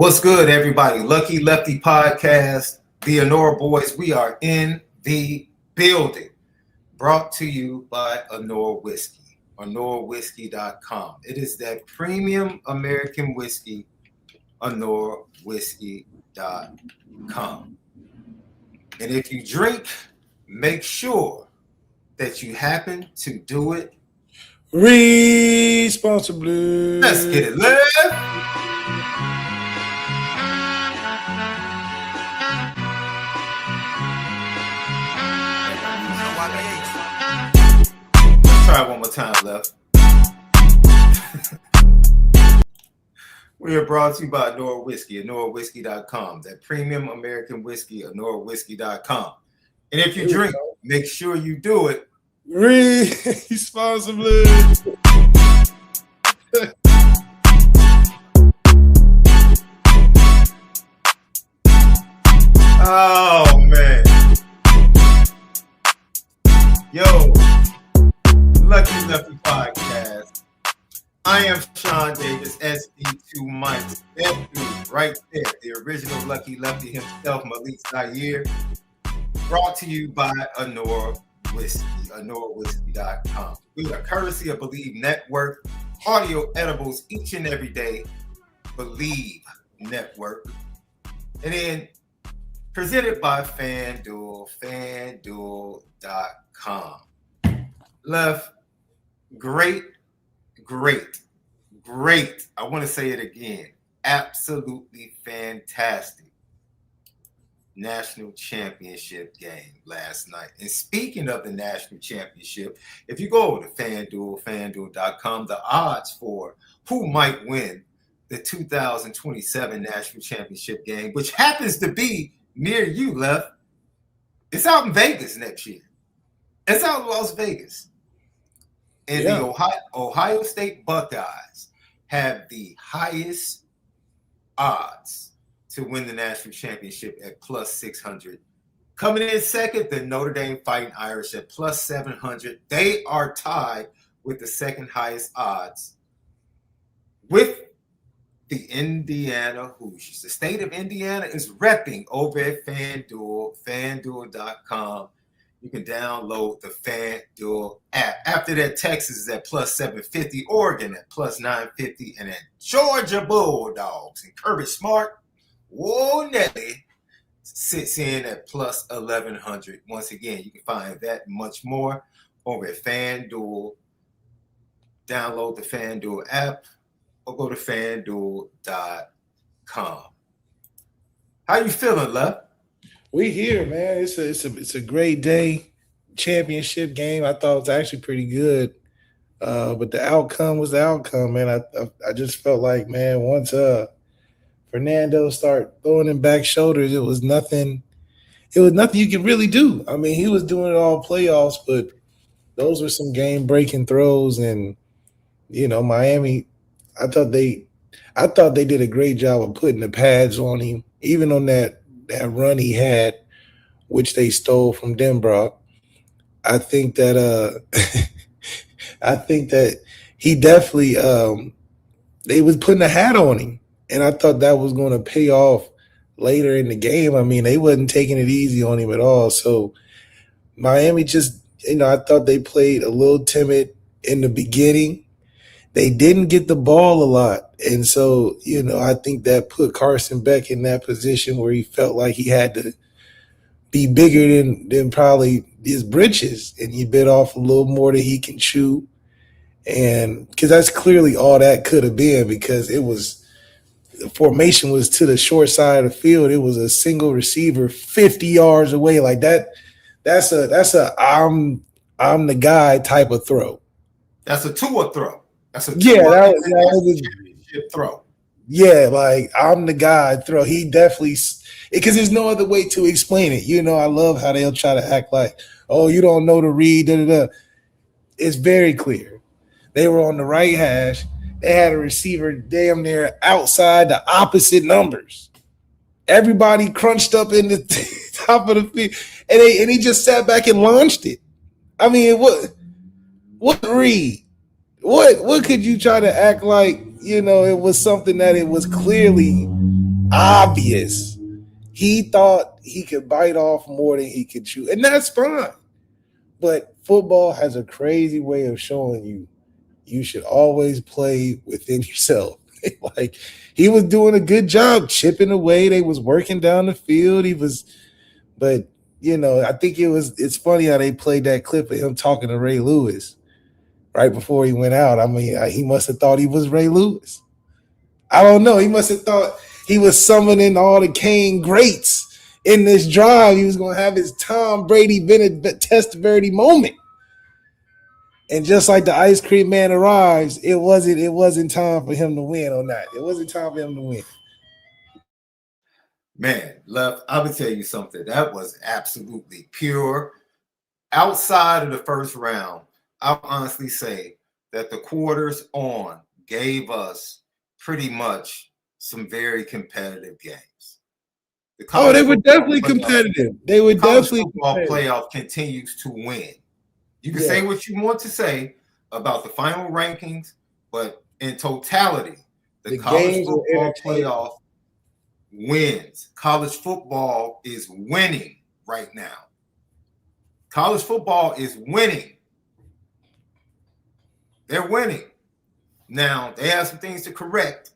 What's good, everybody? Lucky Lefty Podcast, the Honora Boys. We are in the building. Brought to you by Honora Whiskey, HonoraWhiskey.com. It is that premium American whiskey, HonoraWhiskey.com. And if you drink, make sure that you happen to do it responsibly. Let's get it lit. Try one more time, left. We are brought to you by Honora Whiskey, HonoraWhiskey.com. That premium American whiskey, HonoraWhiskey.com. And if you drink, make sure you do it responsibly. Oh, man. Yo, Lucky Lefty Podcast. I am Sean Davis, SD2 Mike. That dude right there, the original Lucky Lefty himself, MALIK ZAIRE. Brought to you by Honora Whiskey, HonoraWhiskey.com. We are courtesy of Bleav Network, audio edibles each and every day. Bleav Network. And then presented by FanDuel, FanDuel.com. Left, great. I want to say it again. Absolutely fantastic national championship game last night. And speaking of the national championship, if you go over to FanDuel, FanDuel.com, the odds for who might win the 2027 national championship game, which happens to be near you, Left, it's out in Vegas next year. It's out in Las Vegas. And the Ohio State Buckeyes have the highest odds to win the national championship at plus 600. Coming in second, the Notre Dame Fighting Irish at plus 700. They are tied with the second highest odds with the Indiana Hoosiers. The state of Indiana is repping over at FanDuel, FanDuel.com. You can download the FanDuel app. After that, Texas is at plus 750, Oregon at plus 950, and then Georgia Bulldogs and Kirby Smart, whoa, Nelly, sits in at plus 1,100. Once again, you can find that and much more over at FanDuel. Download the FanDuel app or go to FanDuel.com. How you feeling, Left? We here, man. It's a great day. Championship game. I thought it was actually pretty good. But the outcome was the outcome, man. I just felt like, man, once Fernando started throwing in back shoulders, it was nothing you could really do. I mean, he was doing it all playoffs, but those were some game-breaking throws. And, Miami, I thought they did a great job of putting the pads on him, even on that run he had, which they stole from Denbrock. I think that he definitely they was putting a hat on him, and I thought that was going to pay off later in the game. I mean, they wasn't taking it easy on him at all. So Miami just, I thought they played a little timid in the beginning. They didn't get the ball a lot. And so, I think that put Carson Beck in that position where he felt like he had to be bigger than probably his britches, and he bit off a little more than he can chew. And because that's clearly all that could have been, because the formation was to the short side of the field. It was a single receiver 50 yards away. Like that. That's a I'm the guy type of throw. That's a Tua throw. That's a championship throw. Yeah, like I'm the guy throw. He definitely, because there's no other way to explain it. I love how they'll try to act like, oh, you don't know the read. It's very clear. They were on the right hash. They had a receiver damn near outside the opposite numbers. Everybody crunched up in the top of the field, and he just sat back and launched it. I mean, what read? What could you try to act like, it was something that it was clearly obvious. He thought he could bite off more than he could chew, and that's fine. But football has a crazy way of showing you should always play within yourself. Like he was doing a good job chipping away. They was working down the field. But I think it's funny how they played that clip of him talking to Ray Lewis right before he went out. I mean, he must have thought he was Ray Lewis. I don't know. He must have thought he was summoning all the Kane greats in this drive. He was going to have his Tom Brady Bennett Testaverde moment. And just like the ice cream man arrives, it wasn't time for him to win on that. It wasn't time for him to win. Man, Left, I would tell you something. That was absolutely pure. Outside of the first round, I'll honestly say that the quarters on gave us pretty much some very competitive games. They were definitely competitive. They were definitely football playoff continues to win. You can say what you want to say about the final rankings, but in totality, the college football playoff wins. College football is winning right now. College football is winning. They're winning. Now, they have some things to correct.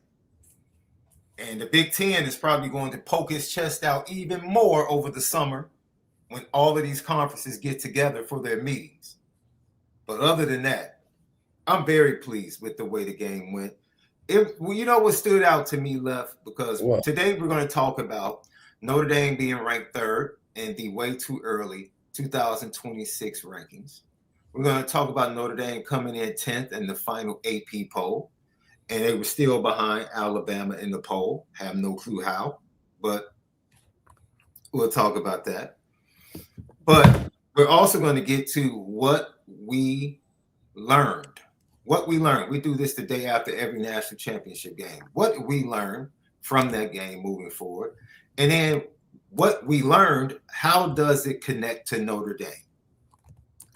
And the Big Ten is probably going to poke its chest out even more over the summer when all of these conferences get together for their meetings. But other than that, I'm very pleased with the way the game went. You know what stood out to me, Left? Because today we're going to talk about Notre Dame being ranked third in the way too early 2026 rankings. We're going to talk about Notre Dame coming in 10th in the final AP poll. And they were still behind Alabama in the poll. Have no clue how, but we'll talk about that. But we're also going to get to what we learned. What we learned. We do this the day after every national championship game. What we learned from that game moving forward. And then what we learned, how does it connect to Notre Dame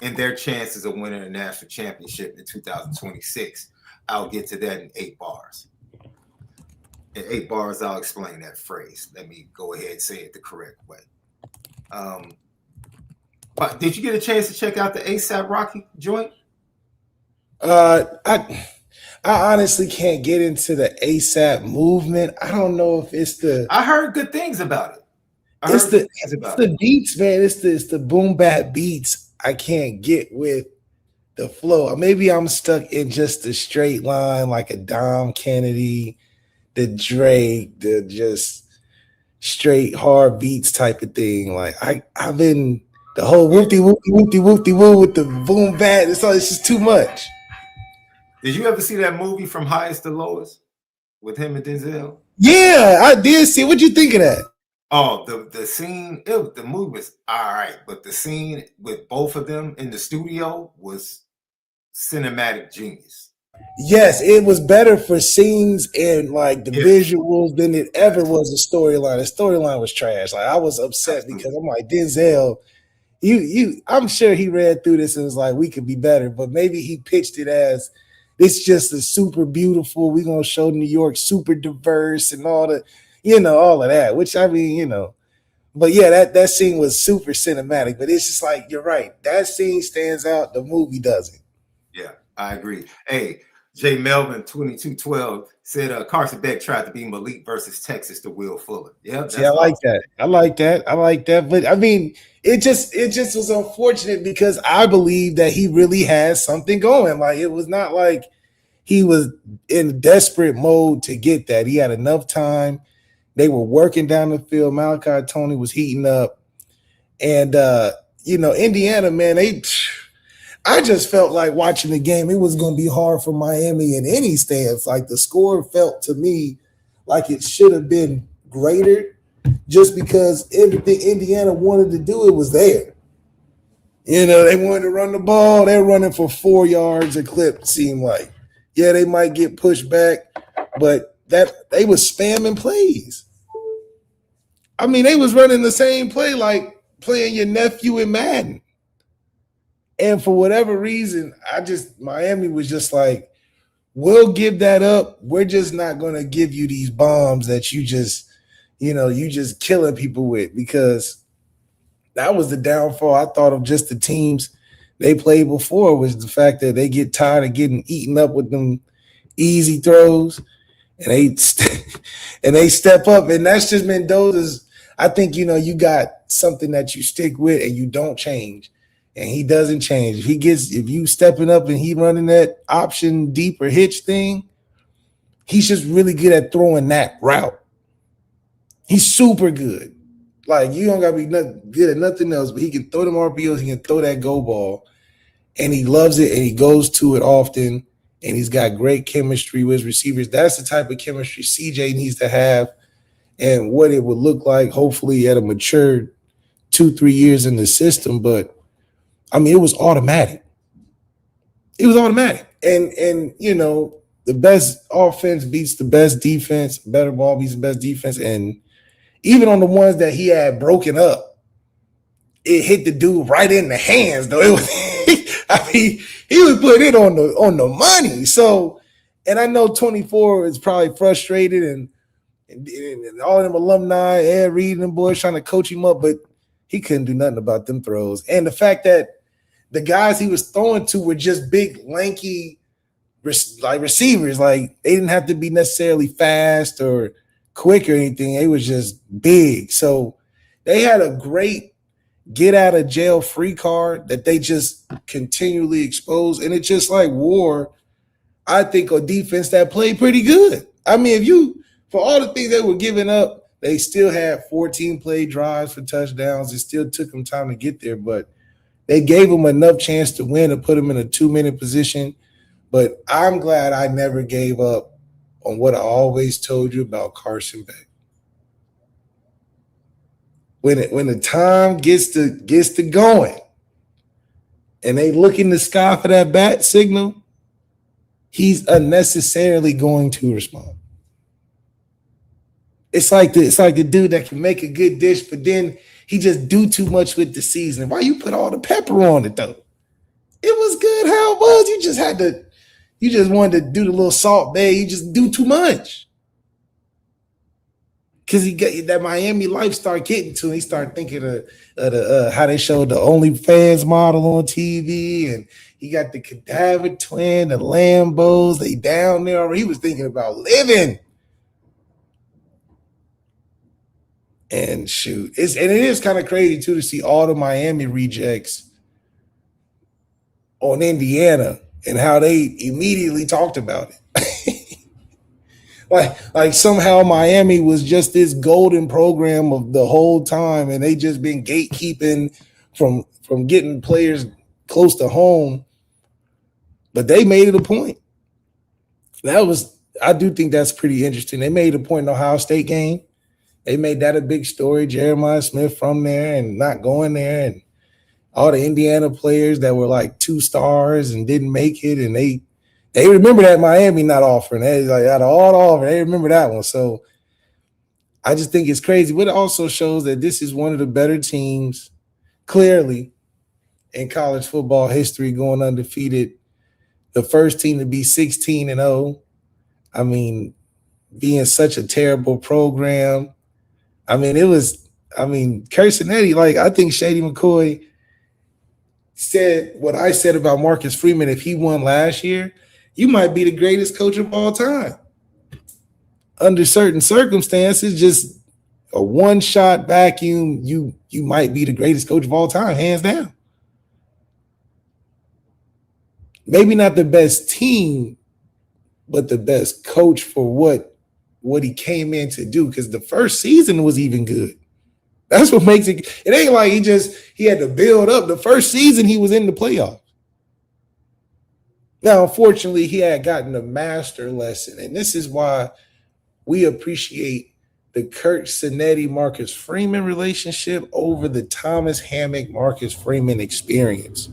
and their chances of winning a national championship in 2026? I'll get to that in 8 bars. In 8 bars, I'll explain that phrase. Let me go ahead and say it the correct way. But did you get a chance to check out the ASAP Rocky joint? I honestly can't get into the ASAP movement. I don't know if it's the. I heard good things about it. It's the beats, man. It's the boom bap beats. I can't get with the flow. Maybe I'm stuck in just the straight line, like a Dom Kennedy, the Drake, the just straight hard beats type of thing. Like I've been the whole whoopty woo with the boom bap. It's just too much. Did you ever see that movie From Highest to Lowest with him and Denzel? Yeah, I did see. What'd you think of that? Oh, the scene, the movie was all right, but the scene with both of them in the studio was cinematic genius. Yes, it was better for scenes and like the visuals than it ever was a storyline. The storyline was trash. Like I was upset because I'm like, Denzel, I'm sure he read through this and was like, we could be better, but maybe he pitched it as it's just a super beautiful. We're gonna show New York super diverse and all the, all of that. Which I mean, but yeah, that scene was super cinematic. But it's just like you're right. That scene stands out. The movie doesn't. Yeah, I agree. Hey, J. Melvin 2212 said Carson Beck tried to be Malik versus Texas to Will Fuller. Yeah, I like that. I like that. But I mean, it just was unfortunate because I believe that he really has something going. Like it was not like he was in desperate mode to get that. He had enough time. They were working down the field. Malachi Tony was heating up. And Indiana, man, I just felt like watching the game, it was going to be hard for Miami in any stance. Like the score felt to me like it should have been greater just because everything Indiana wanted to do, it was there. They wanted to run the ball. They're running for 4 yards a clip, it seemed like. Yeah, they might get pushed back, but that they was spamming plays. I mean, they was running the same play like playing your nephew in Madden. And for whatever reason, Miami was just like, we'll give that up. We're just not going to give you these bombs that you just you just killing people with, because that was the downfall I thought of just the teams they played before, was the fact that they get tired of getting eaten up with them easy throws, and they step up, and that's just Mendoza's. I think you got something that you stick with and you don't change, and he doesn't change. If you stepping up and he running that option deeper hitch thing, he's just really good at throwing that route. He's super good. Like, you don't gotta be good at nothing else, but he can throw them RPOs, he can throw that go ball, and he loves it, and he goes to it often, and he's got great chemistry with his receivers. That's the type of chemistry CJ needs to have, and what it would look like, hopefully, at a mature 2-3 years in the system. But I mean, it was automatic. It was automatic. And the best offense beats the best defense, better ball beats the best defense. And even on the ones that he had broken up, it hit the dude right in the hands, though. It was I mean, he was putting it on the money. So, and I know 24 is probably frustrated, and all of them alumni, Ed Reed and them boys trying to coach him up, but he couldn't do nothing about them throws. And the fact that the guys he was throwing to were just big, lanky, like receivers. Like, they didn't have to be necessarily fast or quick or anything. They was just big. So they had a great get out of jail free card that they just continually expose. And it just like wore, I think, a defense that played pretty good. I mean, for all the things they were giving up, they still had 14 play drives for touchdowns. It still took them time to get there, but they gave them enough chance to win and put them in a 2-minute position. But I'm glad I never gave up on what I always told you about Carson Beck. When the time gets to going, and they look in the sky for that bat signal, he's unnecessarily going to respond. It's like the dude that can make a good dish, but then he just do too much with the seasoning. Why you put all the pepper on it, though? It was good how it was. You just wanted to do the little Salt Bay. You just do too much. Because he got that Miami life start getting to him. He started thinking of how they showed the OnlyFans model on TV, and he got the Cadaver twin, the Lambos, they down there. He was thinking about living. And shoot, it is kind of crazy too to see all the Miami rejects on Indiana and how they immediately talked about it. Like somehow Miami was just this golden program of the whole time, and they just been gatekeeping from getting players close to home. But they made it a point. I do think that's pretty interesting. They made a point in the Ohio State game. They made that a big story. Jeremiah Smith from there and not going there, and all the Indiana players that were like 2 stars and didn't make it, and they remember that Miami not offering. They like out of all the offer, they remember that one. So I just think it's crazy. But it also shows that this is one of the better teams, clearly, in college football history, going undefeated. The first team to be 16-0. I mean, being such a terrible program. I mean, Kirsinetti, like, I think Shady McCoy said what I said about Marcus Freeman. If he won last year, you might be the greatest coach of all time. Under certain circumstances, just a one-shot vacuum, you might be the greatest coach of all time, hands down. Maybe not the best team, but the best coach for what he came in to do, because the first season was even good. That's what makes it. It ain't like he had to build up. The first season he was in the playoffs. Now, unfortunately, he had gotten a master lesson, and this is why we appreciate the Kurt Cinetti Marcus Freeman relationship over the Thomas Hammock Marcus Freeman experience.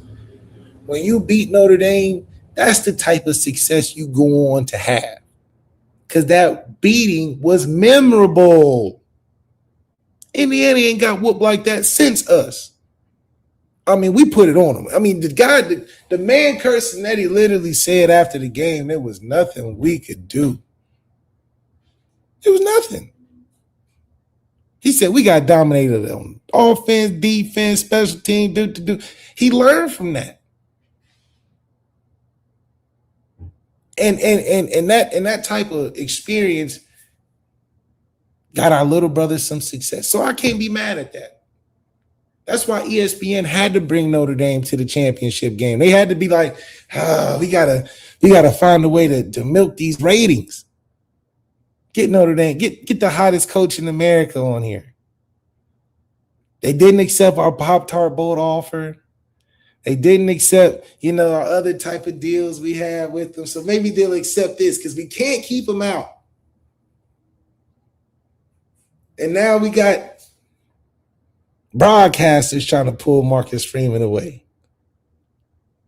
When you beat Notre Dame, that's the type of success you go on to have, because that beating was memorable. Indiana ain't got whooped like that since us. I mean, we put it on him. I mean, the man Kurt Cinetti literally said after the game, there was nothing we could do. It was nothing. He said, we got dominated on offense, defense, special team. He learned from that. And that type of experience got our little brothers some success. So I can't be mad at that. That's why ESPN had to bring Notre Dame to the championship game. They had to be like, we gotta find a way to milk these ratings. Get Notre Dame, get the hottest coach in America on here. They didn't accept our Pop-Tart Bowl offer. They didn't accept, our other type of deals we had with them. So maybe they'll accept this because we can't keep them out. And now we got broadcasters trying to pull Marcus Freeman away.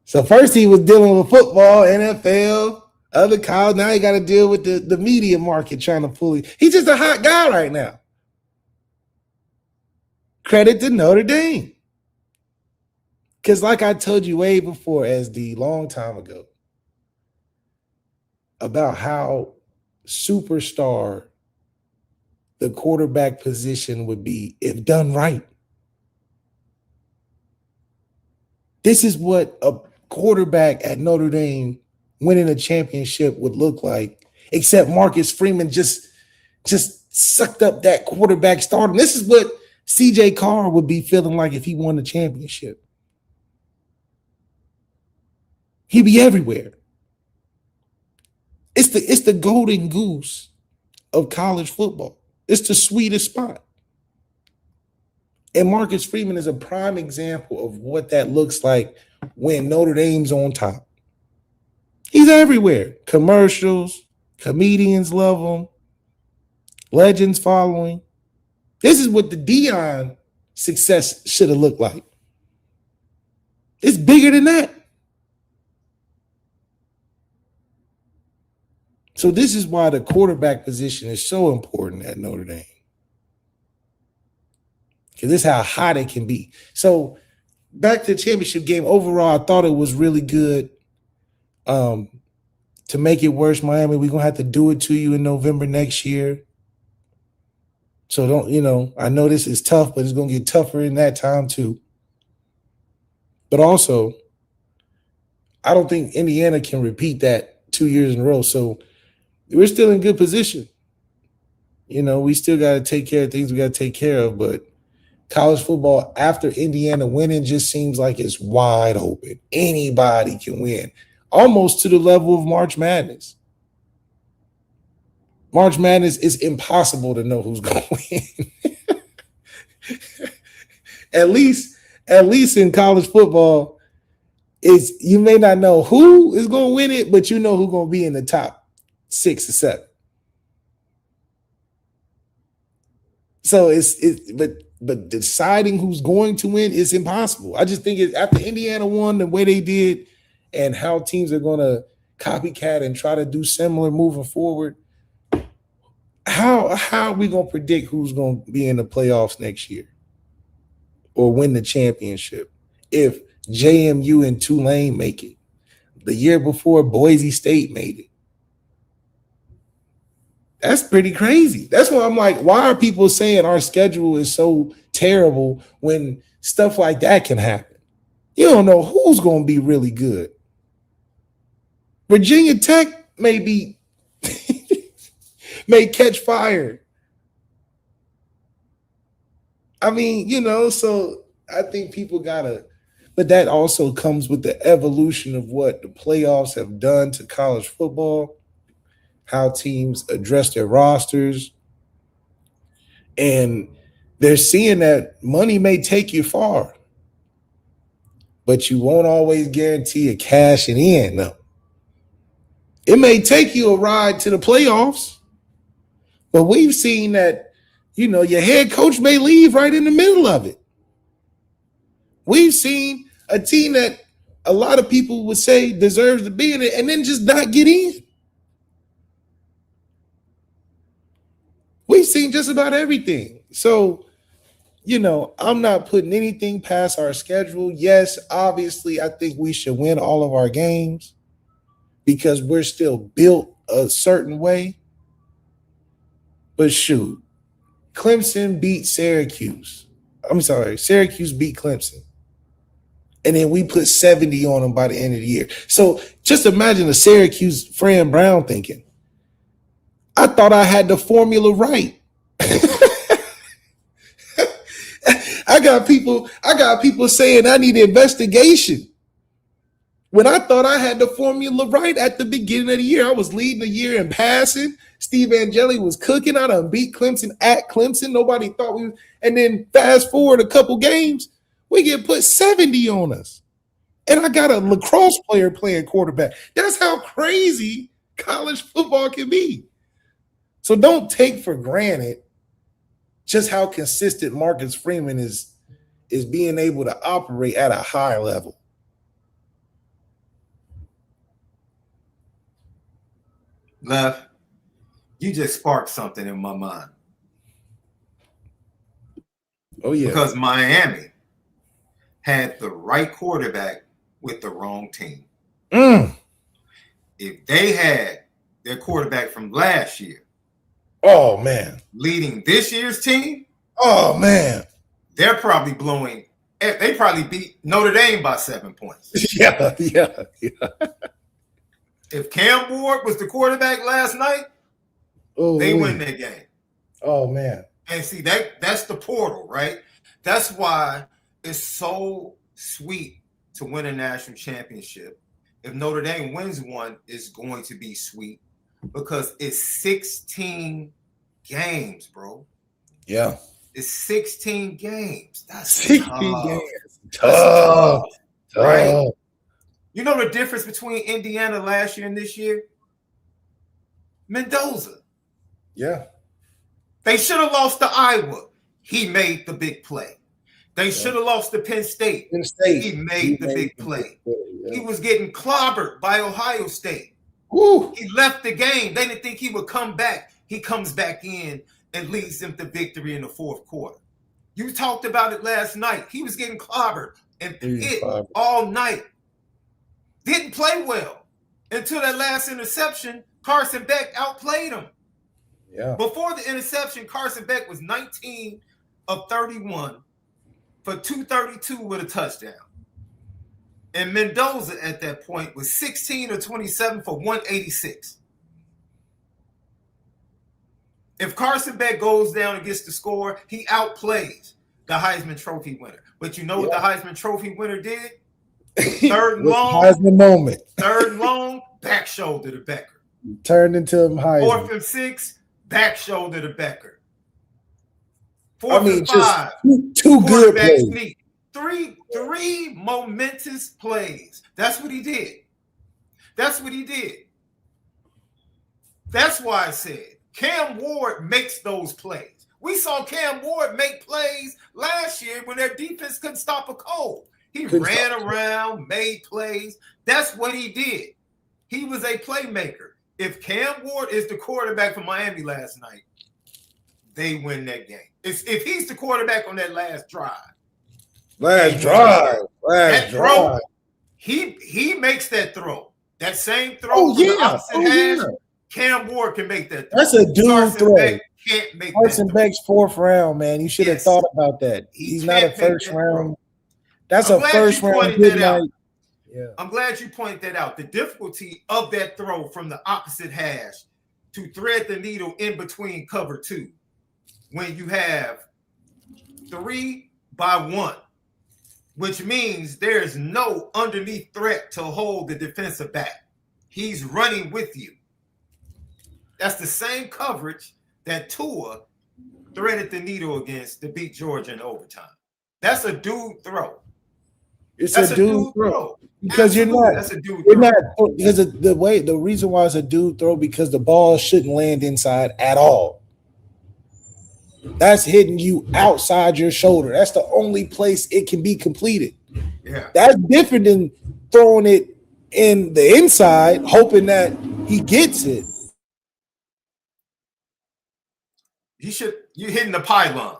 So first he was dealing with football, NFL, other college. Now he got to deal with the media market trying to pull him. He's just a hot guy right now. Credit to Notre Dame. Because like I told you way before, SD, long time ago, about how superstar the quarterback position would be if done right. This is what a quarterback at Notre Dame winning a championship would look like, except Marcus Freeman just sucked up that quarterback stardom. This is what CJ Carr would be feeling like if he won the championship. He'd be everywhere. It's the golden goose of college football. It's the sweetest spot. And Marcus Freeman is a prime example of what that looks like when Notre Dame's on top. He's everywhere. Commercials, comedians love him, legends following. This is what the Deion success should have looked like. It's bigger than that. So this is why the quarterback position is so important at Notre Dame. Because this is how hot it can be. So back to the championship game. Overall, I thought it was really good. To make it worse, Miami, we're going to have to do it to you in November next year. So I know this is tough, but it's going to get tougher in that time too. But also, I don't think Indiana can repeat that 2 years in a row. So we're still in good position. We still got to take care of things we got to take care of. But college football, after Indiana winning, just seems like it's wide open. Anybody can win, almost to the level of March Madness. March Madness is impossible to know who's going to win. At least in college football, you may not know who is going to win it, but you know who's going to be in the top 6 or 7. So but deciding who's going to win is impossible. I just think after Indiana won the way they did and how teams are going to copycat and try to do similar moving forward, how are we going to predict who's going to be in the playoffs next year or win the championship if JMU and Tulane make it? The year before, Boise State made it. That's pretty crazy. That's why I'm like, why are people saying our schedule is so terrible when stuff like that can happen? You don't know who's going to be really good. Virginia Tech may catch fire. I mean, so I think people but that also comes with the evolution of what the playoffs have done to college football, how teams address their rosters. And they're seeing that money may take you far, but you won't always guarantee a cashing in. No. It may take you a ride to the playoffs, but we've seen that, your head coach may leave right in the middle of it. We've seen a team that a lot of people would say deserves to be in it and then just not get in. We've seen just about everything. So, I'm not putting anything past our schedule. Yes, obviously, I think we should win all of our games because we're still built a certain way. But shoot, Clemson beat Syracuse. I'm sorry, Syracuse beat Clemson. And then we put 70 on them by the end of the year. So just imagine a Syracuse Fran Brown thinking, I thought I had the formula right. I got people saying I need investigation. When I thought I had the formula right at the beginning of the year, I was leading the year in passing. Steve Angeli was cooking. I done beat Clemson at Clemson. Nobody thought we was. And then fast forward a couple games, we get put 70 on us. And I got a lacrosse player playing quarterback. That's how crazy college football can be. So don't take for granted just how consistent Marcus Freeman is being able to operate at a high level. Bleav, you just sparked something in my mind. Oh, yeah. Because Miami had the right quarterback with the wrong team. If they had their quarterback from last year, oh man, leading this year's team, oh man, they're probably blowing. They probably beat Notre Dame by 7 points. Yeah. If Cam Ward was the quarterback last night, they win that game. Oh man. And see, that's the portal, right? That's why it's so sweet to win a national championship. If Notre Dame wins one, it's going to be sweet because it's 16 games, bro. Yeah. It's 16 games. That's 16 tough. games. Tough. Right? Tough. You know the difference between Indiana last year and this year? Mendoza. Yeah. They should have lost to Iowa. He made the big play. They should have lost to Penn State. He made the big play. He was getting clobbered by Ohio State. Woo. He left the game. They didn't think he would come back. He comes back in and leads them to victory in the fourth quarter. You talked about it last night. He was getting clobbered and hit all night. Didn't play well until that last interception. Carson Beck outplayed him. Yeah. Before the interception, Carson Beck was 19 of 31 for 232 with a touchdown. And Mendoza at that point was 16 of 27 for 186. If Carson Beck goes down and gets the score, he outplays the Heisman Trophy winner. But you know what the Heisman Trophy winner did? Third and long. Heisman moment. Third and long, back shoulder to Becker. Turned into him Heisman. 4th and 6, back shoulder to Becker. 4th and 5, two good plays. Sneak. Three momentous plays. That's what he did. That's why I said Cam Ward makes those plays. We saw Cam Ward make plays last year when their defense couldn't stop a cold. He ran around, made plays. That's what he did. He was a playmaker. If Cam Ward is the quarterback for Miami last night, they win that game. If he's the quarterback on that last drive. Throw, he makes that throw. That same throw from the opposite hash, Cam Ward can make that throw. That's a dude Carson throw. Beck can't make Carson that throw. Beck's 4th round, man. You should have thought about that. He's not a first round. That's a first round good night. Yeah. I'm glad you pointed that out. The difficulty of that throw from the opposite hash to thread the needle in between cover 2 when you have 3 by 1, which means there's no underneath threat to hold the defensive back. He's running with you. That's the same coverage that Tua threaded the needle against to beat Georgia in overtime. That's a dude throw. It's a dude throw. Because That's a dude you're not because of the reason why it's a dude throw because the ball shouldn't land inside at all. That's hitting you outside your shoulder. That's the only place it can be completed. Yeah. That's different than throwing it in the inside, hoping that he gets it. You're hitting the pylon.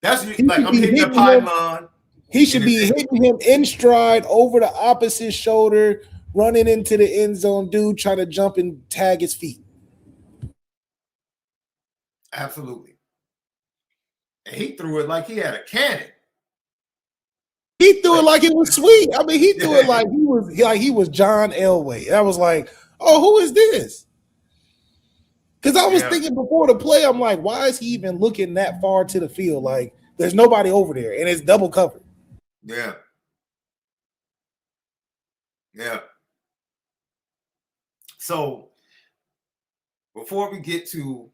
That's like I'm hitting the pylon. He should be hitting him in stride over the opposite shoulder, running into the end zone, dude trying to jump and tag his feet. Absolutely. and he threw it like he had a cannon. He threw it like it was sweet. I mean, he threw it Yeah. like he was John Elway. I was like, oh, who is this? Because I was Yeah. thinking before the play, I'm like, why is he even looking that far to the field? Like, there's nobody over there, and it's double covered. Yeah. Yeah. So before we get to,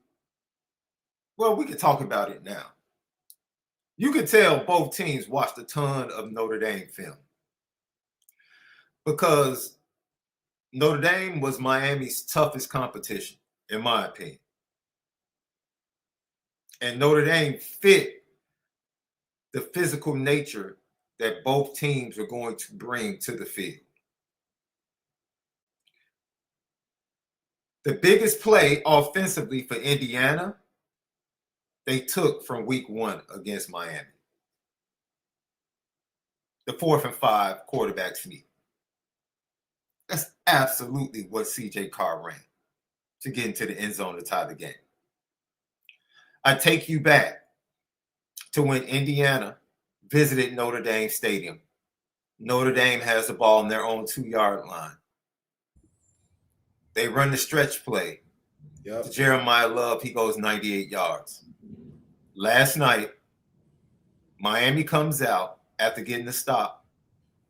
well, we can talk about it now. You can tell both teams watched a ton of Notre Dame film because Notre Dame was Miami's toughest competition, in my opinion. And Notre Dame fit the physical nature that both teams are going to bring to the field. The biggest play offensively for Indiana, they took from week 1 against Miami. The 4th and 5 quarterback sneak. That's absolutely what CJ Carr ran to get into the end zone to tie the game. I take you back to when Indiana visited Notre Dame Stadium. Notre Dame has the ball on their own 2-yard line. They run the stretch play. Yep. Jeremiah Love, he goes 98 yards. Last night, Miami comes out after getting the stop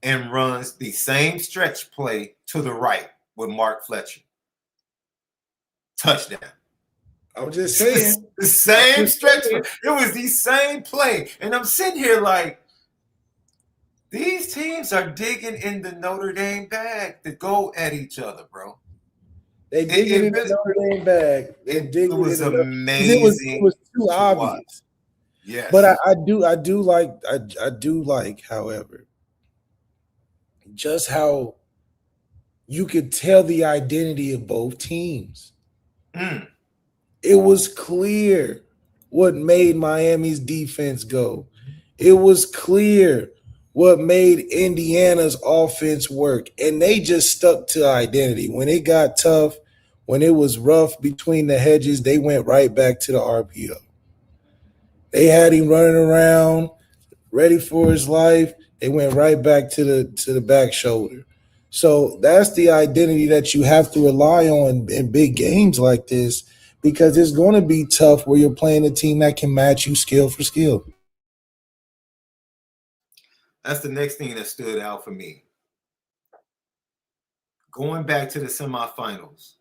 and runs the same stretch play to the right with Mark Fletcher. Touchdown. I'm just saying. The same stretch play. It was the same play. And I'm sitting here like, these teams are digging in the Notre Dame bag to go at each other, bro. They digging in the Notre Dame bag. It was amazing. It was too obvious. Watch. Yes. But I do like, however, just how you could tell the identity of both teams. It was clear what made Miami's defense go. It was clear what made Indiana's offense work. And they just stuck to identity. When it got tough, when it was rough between the hedges, they went right back to the RPO. They had him running around, ready for his life. They went right back to the back shoulder. So that's the identity that you have to rely on in big games like this, because it's going to be tough where you're playing a team that can match you skill for skill. That's the next thing that stood out for me. Going back to the semifinals,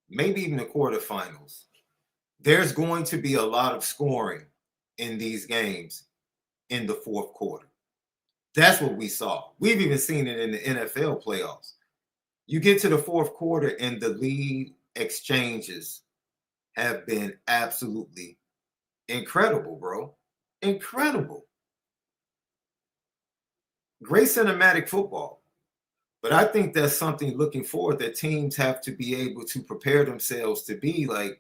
maybe even the quarterfinals, there's going to be a lot of scoring in these games in the fourth quarter. That's what we saw. We've even seen it in the NFL playoffs. You get to the fourth quarter and the lead exchanges have been absolutely incredible, bro. Incredible. Great cinematic football. But I think that's something looking forward that teams have to be able to prepare themselves to be like.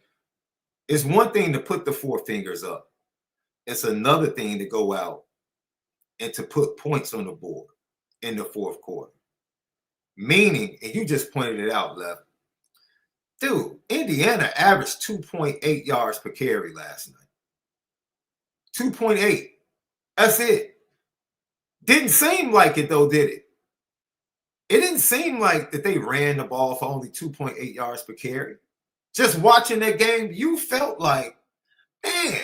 It's one thing to put the four fingers up. It's another thing to go out and to put points on the board in the fourth quarter. Meaning, and you just pointed it out, Left. Dude, Indiana averaged 2.8 yards per carry last night. 2.8. That's it. Didn't seem like it, though, did it? It didn't seem like that they ran the ball for only 2.8 yards per carry. Just watching that game, you felt like, man,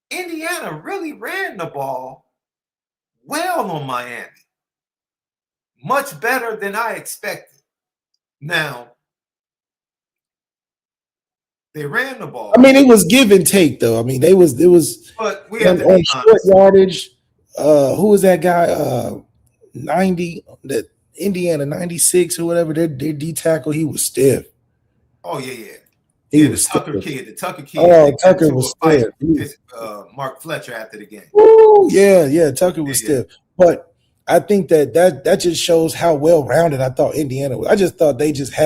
Indiana really ran the ball well on Miami. Much better than I expected. Now, they ran the ball. I mean, it was give and take, though. I mean, it was. But we have to be short honest. yardage. Who was that guy? 90. That Indiana 96 or whatever. Their D tackle. He was stiff. Oh yeah. He was the Tucker stiff. kid. The Tucker kid. Oh, Tucker was stiff. Mark Fletcher after the game. Ooh, yeah. Tucker was stiff. But I think that just shows how well rounded I thought Indiana was. I just thought they just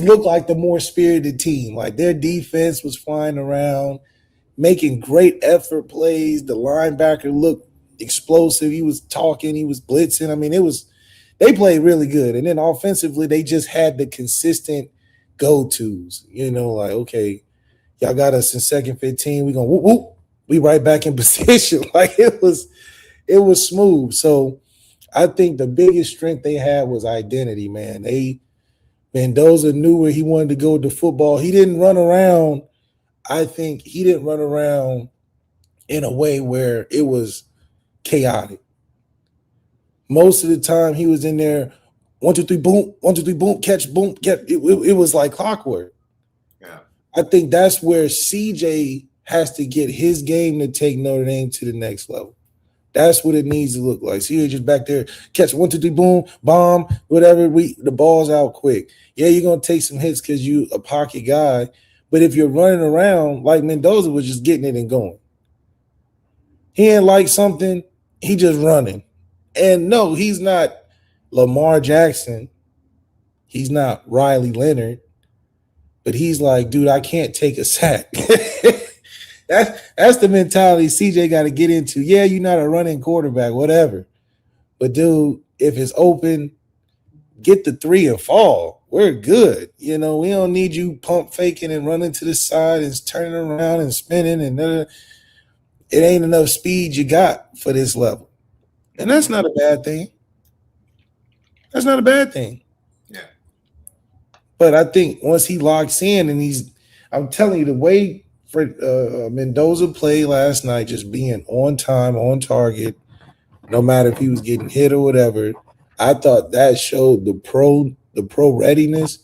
looked like the more spirited team. Like their defense was flying around, making great effort plays. The linebacker looked explosive. He was talking. He was blitzing. I mean, they played really good. And then offensively, they just had the consistent go-tos. You know, like, okay, y'all got us in second 15. We're going to whoop, whoop. we right back in position. Like it was smooth. So I think the biggest strength they had was identity, man. Mendoza knew where he wanted to go with the football. He didn't run around. I think he didn't run around in a way where it was chaotic. Most of the time he was in there, 1, 2, 3, boom, 1, 2, 3, boom, catch, boom, catch. It was like clockwork. Yeah. I think that's where CJ has to get his game to take Notre Dame to the next level. That's what it needs to look like. CJ just back there, catch 1, 2, 3, boom, bomb, whatever. The ball's out quick. Yeah, you're gonna take some hits because you a pocket guy. But if you're running around like Mendoza was just getting it and going, he ain't like something. He just running. And no, he's not Lamar Jackson. He's not Riley Leonard. But he's like, dude, I can't take a sack. That's the mentality CJ got to get into. Yeah, you're not a running quarterback, whatever. But dude, if it's open, get the 3 and fall. We're good. You know, we don't need you pump faking and running to the side and turning around and spinning and it ain't enough speed you got for this level. And that's not a bad thing. That's not a bad thing. Yeah. But I think once he locks in and I'm telling you, the way for Mendoza played last night, just being on time, on target, no matter if he was getting hit or whatever, I thought that showed the pro readiness.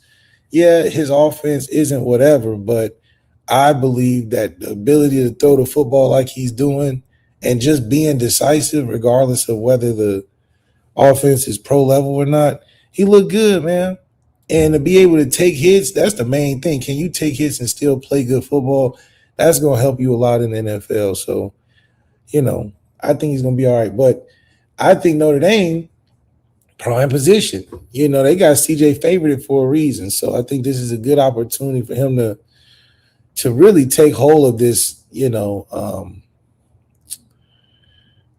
Yeah, his offense isn't whatever, but I believe that the ability to throw the football like he's doing and just being decisive, regardless of whether the offense is pro level or not, he looked good, man. And to be able to take hits, that's the main thing. Can you take hits and still play good football? That's going to help you a lot in the NFL. So, I think he's going to be all right. But I think Notre Dame, prime position. They got CJ favored for a reason. So I think this is a good opportunity for him to really take hold of this,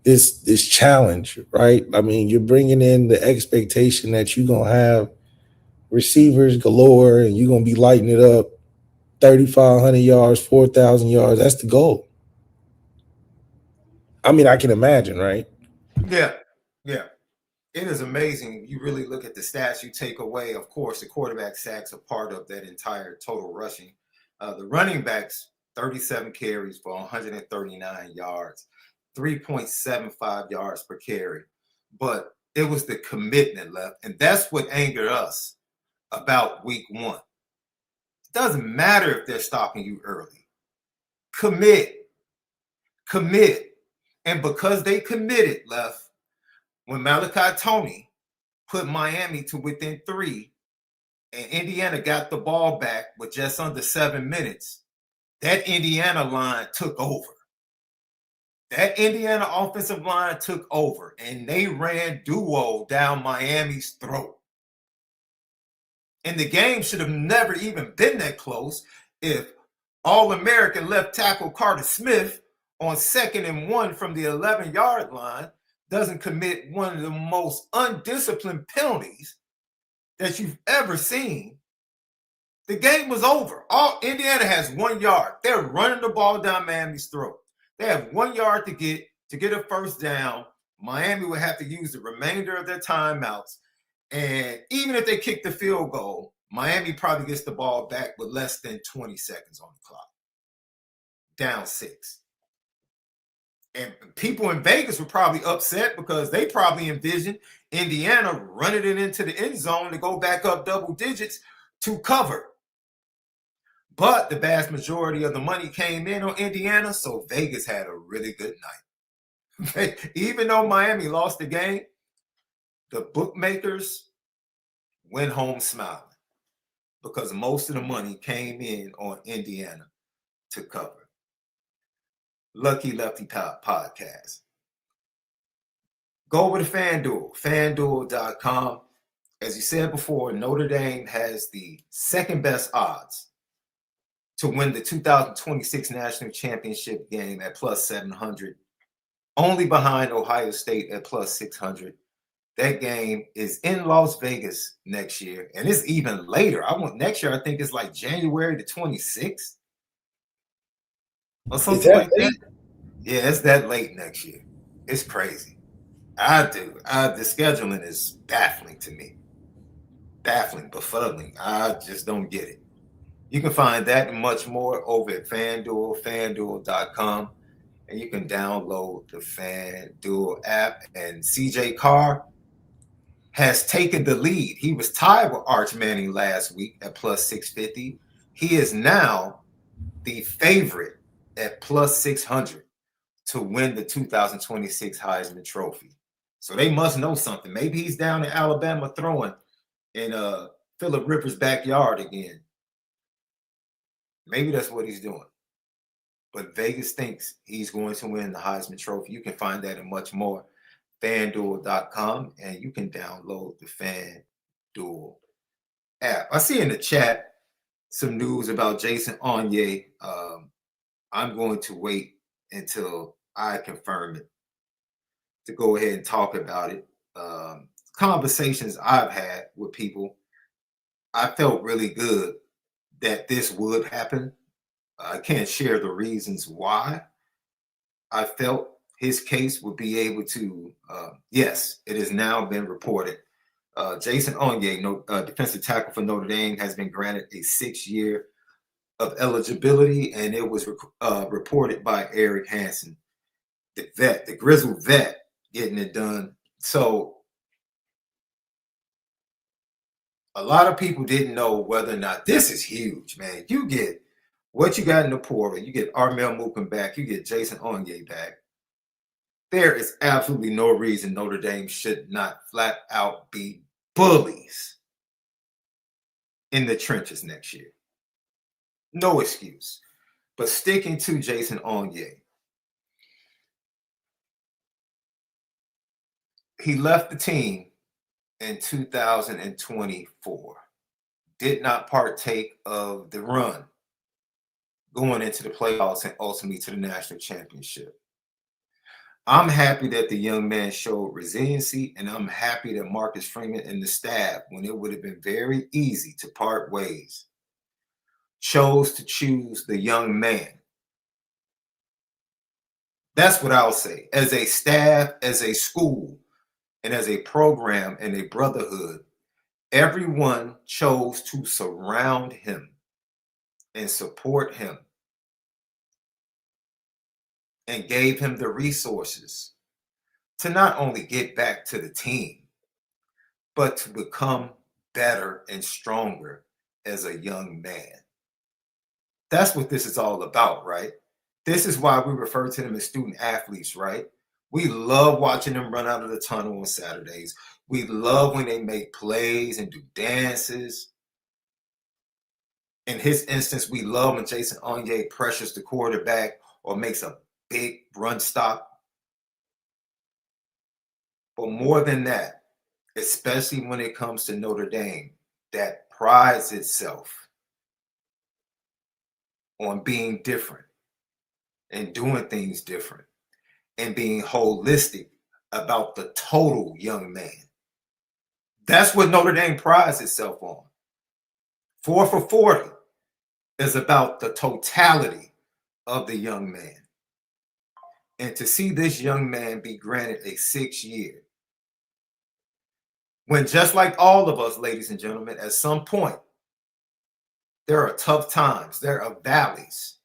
this challenge, right? I mean, you're bringing in the expectation that you're going to have receivers galore and you're going to be lighting it up 3,500 yards, 4,000 yards. That's the goal. I mean, I can imagine, right? Yeah. Yeah. It is amazing. You really look at the stats you take away. Of course, the quarterback sacks are part of that entire total rushing. The running backs, 37 carries for 139 yards, 3.75 yards per carry. But it was the commitment left. And that's what angered us about week 1. It doesn't matter if they're stopping you early. Commit. And because they committed, left, when Malachi Tony put Miami to within 3 and Indiana got the ball back with just under 7 minutes, that Indiana line took over. That Indiana offensive line took over, and they ran duo down Miami's throat. And the game should have never even been that close if All-American left tackle Carter Smith on 2nd and 1 from the 11-yard line doesn't commit one of the most undisciplined penalties that you've ever seen. The game was over. Indiana has 1 yard. They're running the ball down Miami's throat. They have 1 yard to get a first down. Miami would have to use the remainder of their timeouts. And even if they kick the field goal, Miami probably gets the ball back with less than 20 seconds on the clock. Down 6. And people in Vegas were probably upset because they probably envisioned Indiana running it into the end zone to go back up double digits to cover. But the vast majority of the money came in on Indiana, so Vegas had a really good night. Even though Miami lost the game, the bookmakers went home smiling because most of the money came in on Indiana to cover. Lucky Lefty Podcast. Go over to FanDuel, FanDuel.com. As you said before, Notre Dame has the second best odds to win the 2026 National Championship game at plus 700, only behind Ohio State at plus 600. That game is in Las Vegas next year, and it's even later. Next year, I think it's like January the 26th or something like that. Yeah, it's that late next year. It's crazy. The scheduling is baffling to me. Baffling, befuddling. I just don't get it. You can find that and much more over at FanDuel, FanDuel.com. And you can download the FanDuel app. And CJ Carr has taken the lead. He was tied with Arch Manning last week at plus 650. He is now the favorite at plus 600 to win the 2026 Heisman Trophy. So they must know something. Maybe he's down in Alabama throwing in Phillip Rivers' backyard again. Maybe that's what he's doing. But Vegas thinks he's going to win the Heisman Trophy. You can find that and much more. FanDuel.com, and you can download the FanDuel app. I see in the chat some news about Jason Onye. I'm going to wait until I confirm it to go ahead and talk about it. Conversations I've had with people, I felt really good that this would happen. I can't share the reasons why I felt his case would be able to. Yes, it has now been reported. Jason Onye, defensive tackle for Notre Dame, has been granted a 6-year of eligibility, and it was reported by Eric Hansen, the vet, the grizzled vet, getting it done. So a lot of people didn't know whether or not this is huge, man. You get what you got in the portal. You get Armel Mukam back. You get Jason Onye back. There is absolutely no reason Notre Dame should not flat out be bullies in the trenches next year. No excuse. But sticking to Jason Onye, he left the team in 2024. Did not partake of the run going into the playoffs and ultimately to the national championship. I'm happy that the young man showed resiliency, and I'm happy that Marcus Freeman and the staff, when it would have been very easy to part ways, chose to choose the young man. That's what I'll say. As a staff, as a school, and as a program and a brotherhood, everyone chose to surround him and support him and gave him the resources to not only get back to the team, but to become better and stronger as a young man. That's what this is all about, right? This is why we refer to them as student athletes, right? We love watching them run out of the tunnel on Saturdays. We love when they make plays and do dances. In his instance, we love when Jason Onye pressures the quarterback or makes a big run stop. But more than that, especially when it comes to Notre Dame, that prides itself on being different and doing things different and being holistic about the total young man. That's what Notre Dame prides itself on. 4 for 40 is about the totality of the young man. And to see this young man be granted a 6-year, when just like all of us, ladies and gentlemen, at some point, there are tough times, there are valleys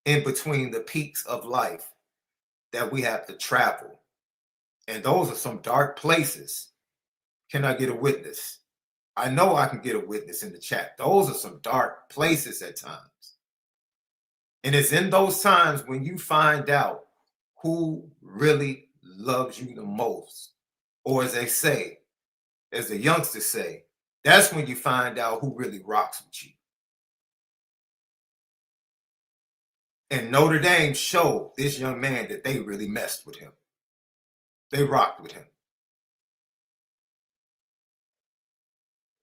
in between the peaks of life that we have to travel. And those are some dark places. Can I get a witness? I know I can get a witness in the chat. Those are some dark places at times. And it's in those times when you find out who really loves you the most. Or as they say, as the youngsters say, that's when you find out who really rocks with you. And Notre Dame showed this young man that they really messed with him. They rocked with him.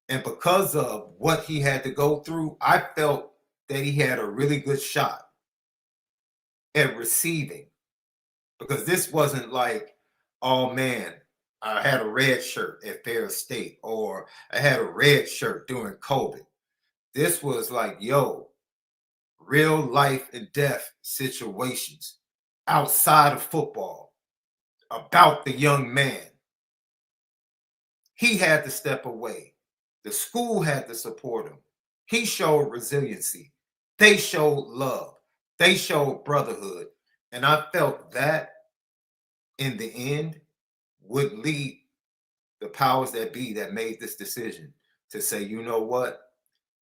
And because of what he had to go through, I felt that he had a really good shot at receiving. Because this wasn't like, oh man, I had a red shirt at Ferris State, or I had a red shirt during COVID. This was like, yo, real life and death situations outside of football about the young man. He had to step away. The school had to support him. He showed resiliency. They showed love. They showed brotherhood. And I felt that in the end would lead the powers that be that made this decision to say, you know what?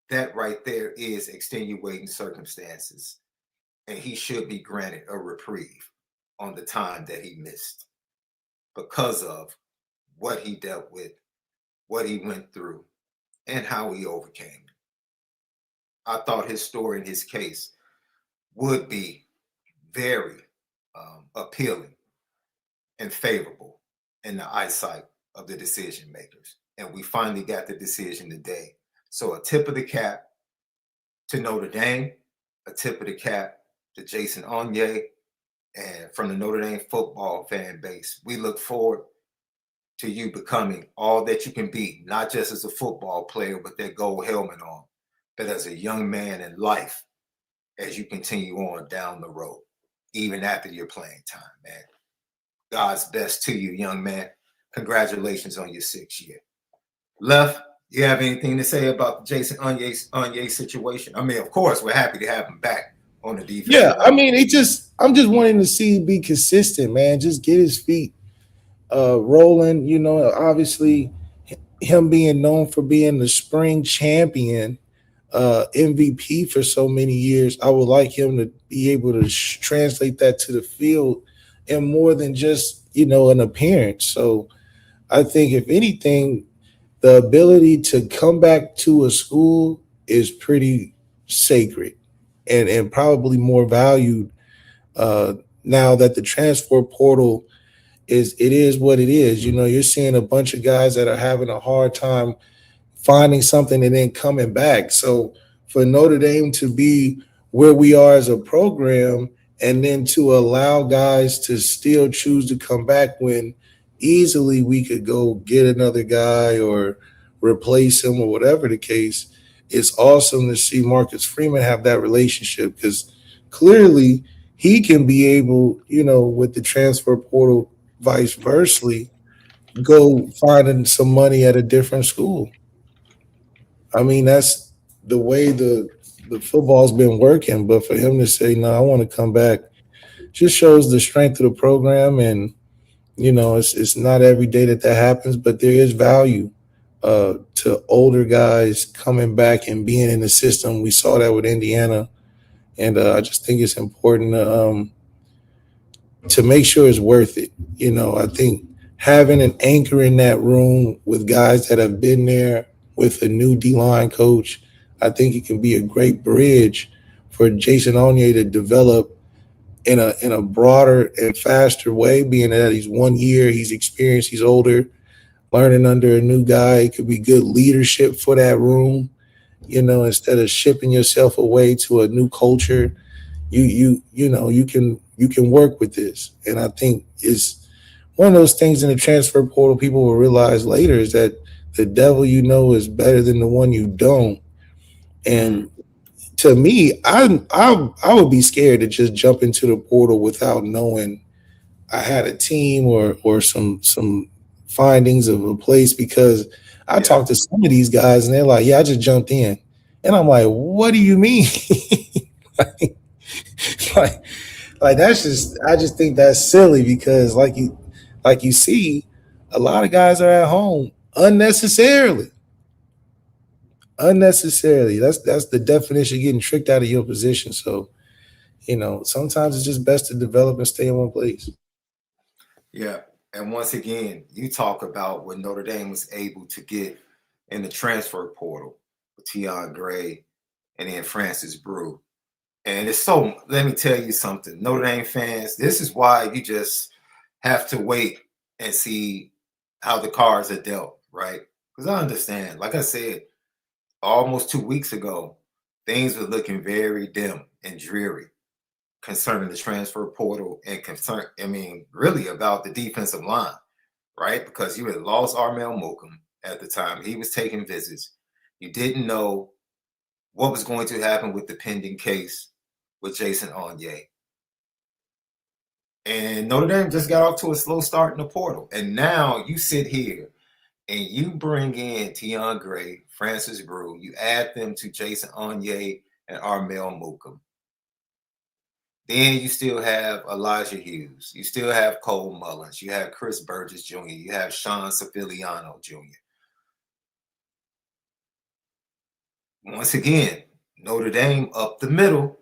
That right there is extenuating circumstances. And he should be granted a reprieve on the time that he missed because of what he dealt with, what he went through, and how he overcame it. I thought his story and his case would be very appealing and favorable in the eyesight of the decision makers. And we finally got the decision today. So a tip of the cap to Notre Dame, a tip of the cap to Jason Onye, and from the Notre Dame football fan base. We look forward to you becoming all that you can be, not just as a football player with that gold helmet on, but as a young man in life as you continue on down the road, even after your playing time, man. God's best to you, young man. Congratulations on your 6th year. Left, you have anything to say about the Jason Onye situation? I mean, of course, we're happy to have him back on the defensive Yeah, I line. mean, I'm just wanting to see be consistent, man. Just get his feet rolling. You know, obviously, him being known for being the spring champion, MVP for so many years, I would like him to be able to translate that to the field and more than just an appearance. So I think if anything, the ability to come back to a school is pretty sacred and probably more valued uh, now that the transfer portal is what it is. You know, you're seeing a bunch of guys that are having a hard time finding something and then coming back. So for Notre Dame to be where we are as a program and then to allow guys to still choose to come back when easily we could go get another guy or replace him or whatever the case, it's awesome to see Marcus Freeman have that relationship because clearly he can be able, with the transfer portal vice versa, go finding some money at a different school. I mean, that's the way the football's been working. But for him to say, "No, I want to come back," just shows the strength of the program. And it's not every day that happens, but there is value to older guys coming back and being in the system. We saw that with Indiana, and I just think it's important to make sure it's worth it. I think having an anchor in that room with guys that have been there with a new D line coach, I think it can be a great bridge for Jason Onye to develop in a broader and faster way, being that he's 1 year, he's experienced, he's older, learning under a new guy. It could be good leadership for that room, instead of shipping yourself away to a new culture you can work with this. And I think it's one of those things in the transfer portal people will realize later is that the devil is better than the one you don't. And to me, I would be scared to just jump into the portal without knowing I had a team or some findings of a place because I Yeah. talked to some of these guys and they're like, yeah, I just jumped in. And I'm like, what do you mean? like, like that's just I just think that's silly because like you see, a lot of guys are at home unnecessarily. Unnecessarily. That's the definition of getting tricked out of your position. So, sometimes it's just best to develop and stay in one place. Yeah. And once again, you talk about what Notre Dame was able to get in the transfer portal with Tion Gray and then Francis Brew. And it's so, let me tell you something, Notre Dame fans, this is why you just have to wait and see how the cards are dealt, right? Because I understand, like I said, almost 2 weeks ago, things were looking very dim and dreary concerning the transfer portal and really about the defensive line, right? Because you had lost Armel Mokam at the time. He was taking visits. You didn't know what was going to happen with the pending case with Jason Onye. And Notre Dame just got off to a slow start in the portal. And now you sit here and you bring in Tion Gray, Francis Brew, you add them to Jason Onye and Armel Mukam. Then you still have Elijah Hughes. You still have Cole Mullins. You have Chris Burgess Jr. You have Sean Siciliano Jr. Once again, Notre Dame up the middle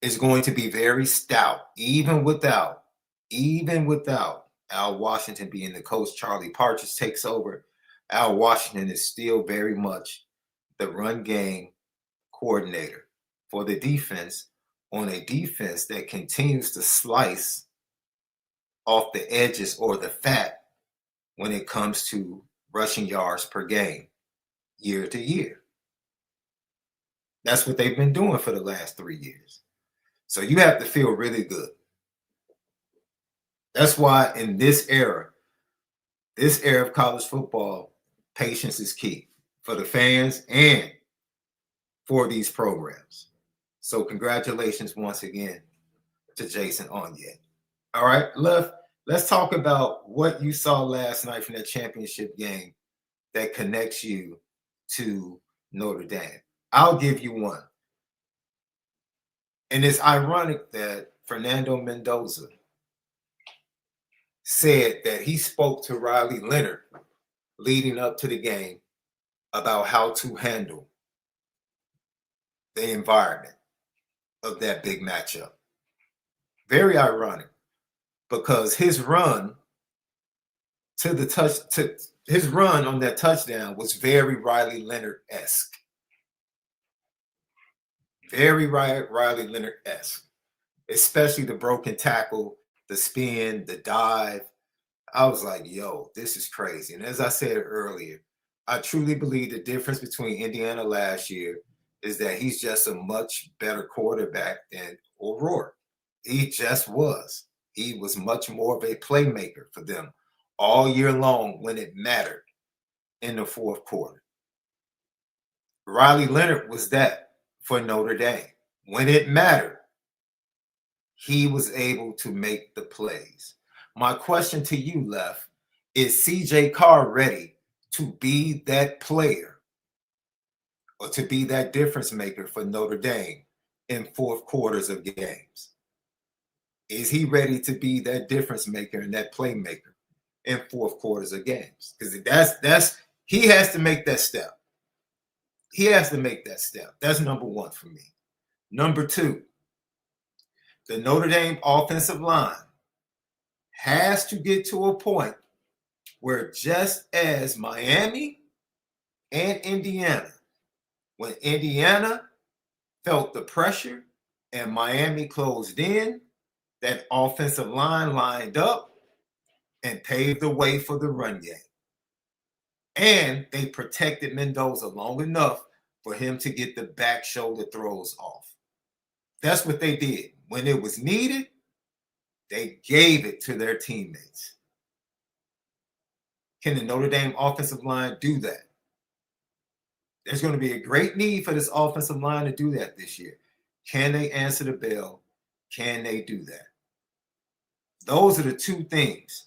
is going to be very stout, even without Al Washington being the coach. Charlie Partridge takes over. Al Washington is still very much the run game coordinator for the defense, on a defense that continues to slice off the edges or the fat when it comes to rushing yards per game year to year. That's what they've been doing for the last 3 years. So you have to feel really good. That's why in this era of college football, patience is key for the fans and for these programs. So congratulations once again to Jason Onye. All right, let's talk about what you saw last night from that championship game that connects you to Notre Dame. I'll give you one. And it's ironic that Fernando Mendoza said that he spoke to Riley Leonard leading up to the game about how to handle the environment of that big matchup. Very ironic, because his run on that touchdown was very Riley Leonard-esque. Very Riley Leonard-esque, especially the broken tackle, the spin, the dive. I was like, yo, this is crazy. And as I said earlier, I truly believe the difference between Indiana last year is that he's just a much better quarterback than O'Rourke. He just was. He was much more of a playmaker for them all year long when it mattered in the fourth quarter. Riley Leonard was that for Notre Dame. When it mattered, he was able to make the plays. My question to you, Left, is CJ Carr ready to be that player or to be that difference maker for Notre Dame in fourth quarters of games? Is he ready to be that difference maker and that playmaker in fourth quarters of games? Because he has to make that step. He has to make that step. That's number one for me. Number two, the Notre Dame offensive line has to get to a point where, just as Miami and Indiana, when Indiana felt the pressure and Miami closed in, that offensive line lined up and paved the way for the run game. And they protected Mendoza long enough for him to get the back shoulder throws off. That's what they did. When it was needed, they gave it to their teammates. Can the Notre Dame offensive line do that? There's going to be a great need for this offensive line to do that this year. Can they answer the bell? Can they do that? Those are the two things.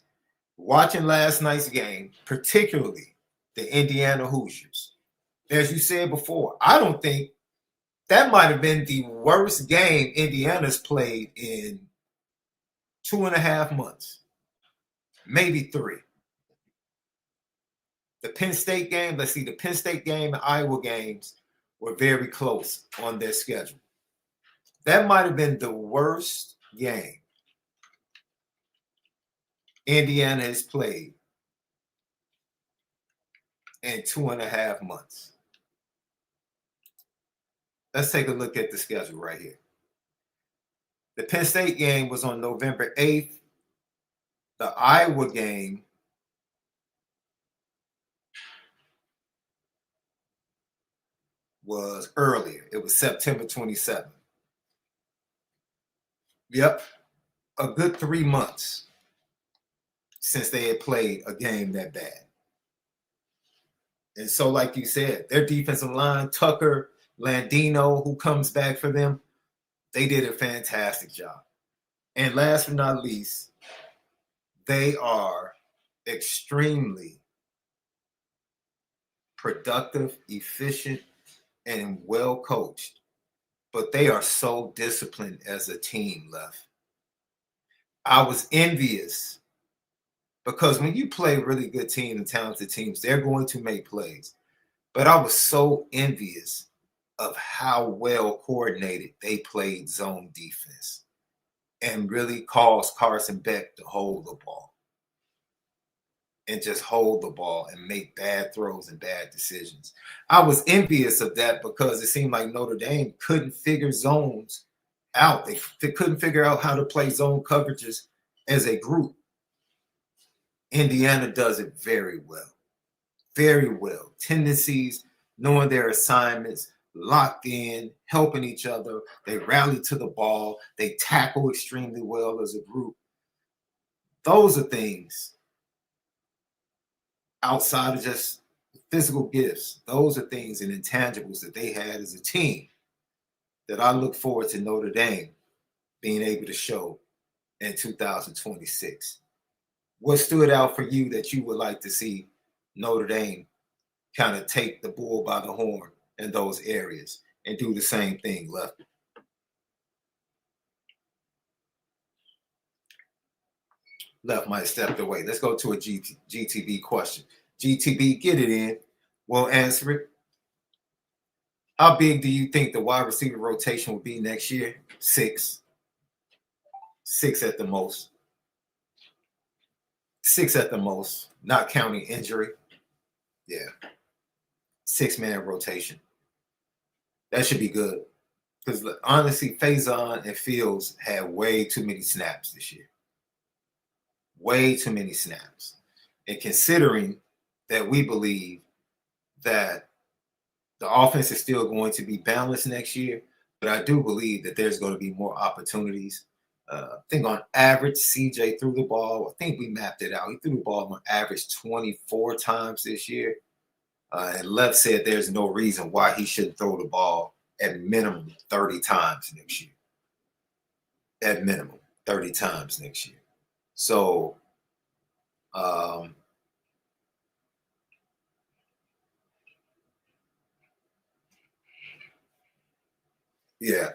Watching last night's game, particularly the Indiana Hoosiers, as you said before, I don't think that might have been the worst game Indiana's played in 2.5 months, maybe 3. The Penn State game, the Penn State game and Iowa games were very close on their schedule. That might have been the worst game Indiana has played in 2.5 months. Let's take a look at the schedule right here. The Penn State game was on November 8th. The Iowa game was earlier. It was September 27th. Yep. A good 3 months since they had played a game that bad. And so, like you said, their defensive line, Tucker, Landino, who comes back for them, they did a fantastic job. And last but not least, they are extremely productive, efficient, and well coached. But they are so disciplined as a team, left. I was envious because when you play really good teams and talented teams, they're going to make plays. But I was so envious of how well coordinated they played zone defense and really caused Carson Beck to hold the ball and just hold the ball and make bad throws and bad decisions. I was envious of that because it seemed like Notre Dame couldn't figure zones out. They couldn't figure out how to play zone coverages as a group. Indiana does it very well. Very well. Tendencies, knowing their assignments, locked in, helping each other. They rally to the ball. They tackle extremely well as a group. Those are things outside of just physical gifts. Those are things and intangibles that they had as a team that I look forward to Notre Dame being able to show in 2026. What stood out for you that you would like to see Notre Dame kind of take the bull by the horn in those areas and do the same thing, left? Left might have stepped away. Let's go to a GTB question. GTB, get it in. We'll answer it. How big do you think the wide receiver rotation will be next year? 6. 6 at the most. 6 at the most, not counting injury. Yeah. 6-man rotation. That should be good. Because honestly, Faison and Fields had way too many snaps this year. Way too many snaps. And considering that we believe that the offense is still going to be balanced next year, but I do believe that there's going to be more opportunities. I think on average, CJ threw the ball. I think we mapped it out. He threw the ball on average 24 times this year. And Lev said there's no reason why he shouldn't throw the ball at minimum 30 times next year. At minimum, 30 times next year. So, yeah.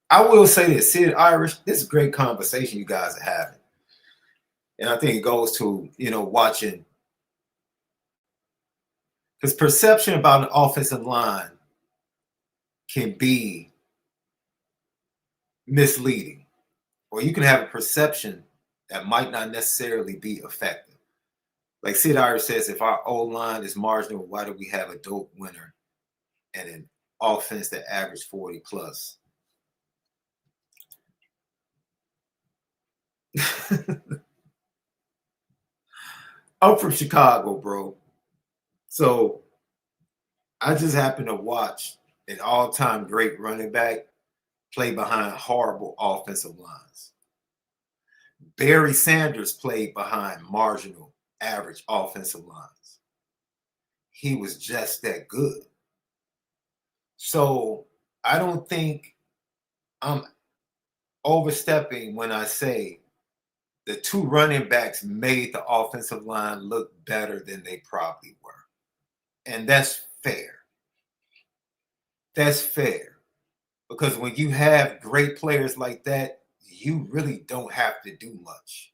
I will say this, Sid Irish, this is a great conversation you guys are having. And I think it goes to, watching. Because perception about an offensive line can be misleading. Or you can have a perception that might not necessarily be effective. Like Sid Irish says, if our O-line is marginal, why do we have a dope winner and an offense that averaged 40 plus? I'm from Chicago, bro. So I just happened to watch an all-time great running back play behind horrible offensive lines. Barry Sanders played behind marginal, average offensive lines. He was just that good. So I don't think I'm overstepping when I say the 2 running backs made the offensive line look better than they probably were. And that's fair. That's fair. Because when you have great players like that, you really don't have to do much.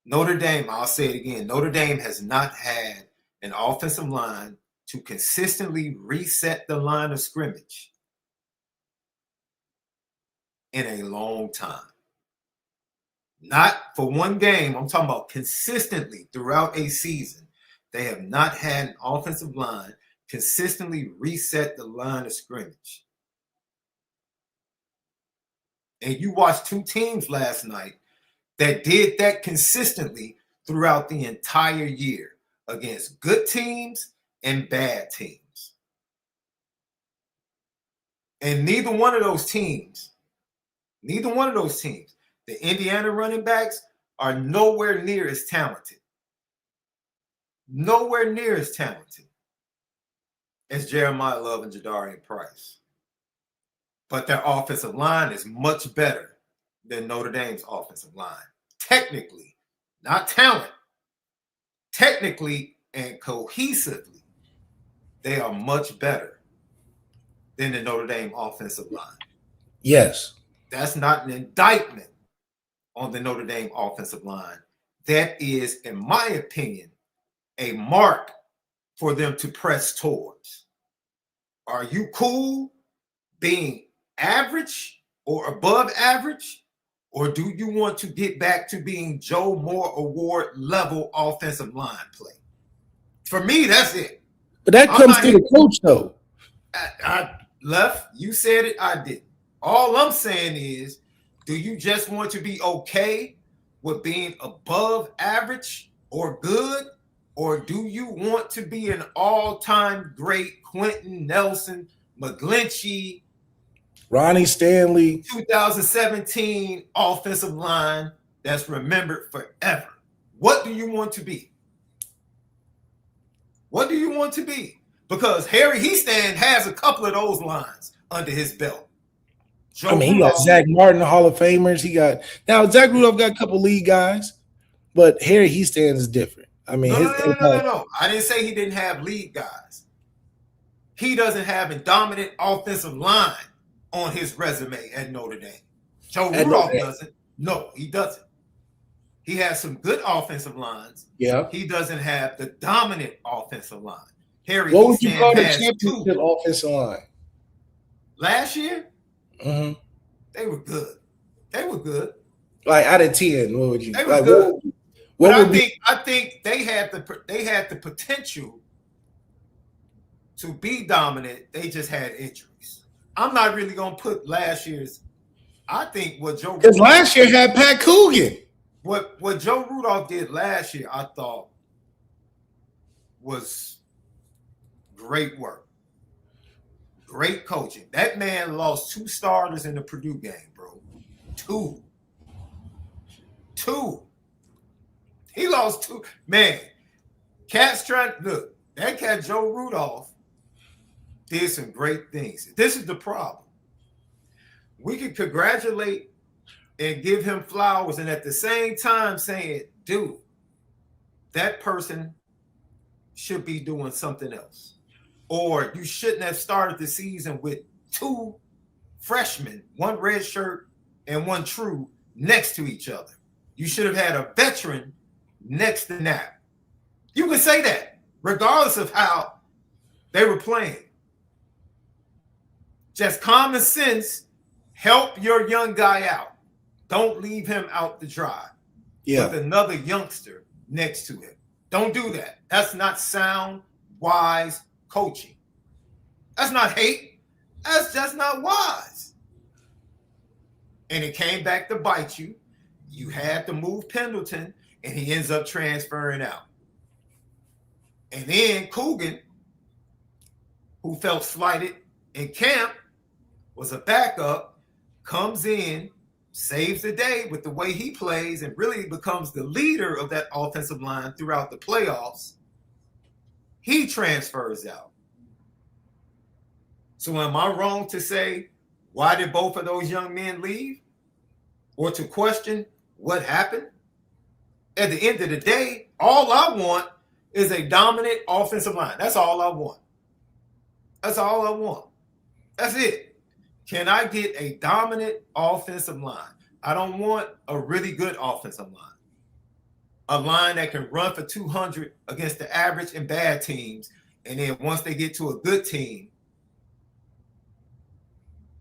Notre Dame, I'll say it again, Notre Dame has not had an offensive line to consistently reset the line of scrimmage in a long time. Not for one game, I'm talking about consistently throughout a season. They have not had an offensive line consistently reset the line of scrimmage. And you watched 2 teams last night that did that consistently throughout the entire year against good teams and bad teams. And neither one of those teams, the Indiana running backs are nowhere near as talented. Nowhere near as talented as Jeremiah Love and Jadarian Price. but their offensive line is much better than Notre Dame's offensive line. Technically, not talent. Technically and cohesively, they are much better than the Notre Dame offensive line. Yes. That's not an indictment on the Notre Dame offensive line. That is, in my opinion, a mark for them to press towards. Are you cool being average or above average? Or do you want to get back to being Joe Moore Award level offensive line play? For me, that's it. But that comes to the coach, though. I left. You said it. I didn't. All I'm saying is, do you just want to be okay with being above average or good? Or do you want to be an all-time great Quentin Nelson, McGlinchey, Ronnie Stanley, 2017 offensive line that's remembered forever? What do you want to be? What do you want to be? Because Harry Heastand has a couple of those lines under his belt. He got Zach Martin, Hall of Famers. Now Zach Rudolph got a couple league guys, but Harry Heastand is different. No. I didn't say he didn't have league guys. He doesn't have a dominant offensive line on his resume at Notre Dame. Joe Rudolph doesn't. No, he doesn't. He has some good offensive lines. Yeah. He doesn't have the dominant offensive line. What would you call the championship offensive line? Last year? Mm-hmm. They were good. They were good. Like out of 10, what would you? They were good. I think they had the potential to be dominant. They just had injuries. I'm not really gonna put last year's. I think what Joe because last year had Pat Coogan. What Joe Rudolph did last year, I thought was great work, great coaching. That man lost 2 starters in the Purdue game, bro. Two. He lost 2. Man, Cat's trying. Look, that cat Joe Rudolph did some great things. This is the problem. We can congratulate and give him flowers, and at the same time saying, dude, that person should be doing something else. Or you shouldn't have started the season with 2 freshmen, 1 red shirt and 1 true, next to each other. You should have had a veteran next to Knapp. You can say that, regardless of how they were playing. Just common sense, help your young guy out. Don't leave him out to dry with another youngster next to him. Don't do that. That's not sound, wise coaching. That's not hate. That's just not wise. And it came back to bite you. You had to move Pendleton, and he ends up transferring out. And then Coogan, who felt slighted in camp, was a backup, comes in, saves the day with the way he plays, and really becomes the leader of that offensive line throughout the playoffs. He transfers out. So am I wrong to say, why did both of those young men leave? Or to question what happened? At the end of the day, all I want is a dominant offensive line. That's all I want. That's all I want. That's it. Can I get a dominant offensive line? I don't want a really good offensive line. A line that can run for 200 against the average and bad teams. And then once they get to a good team,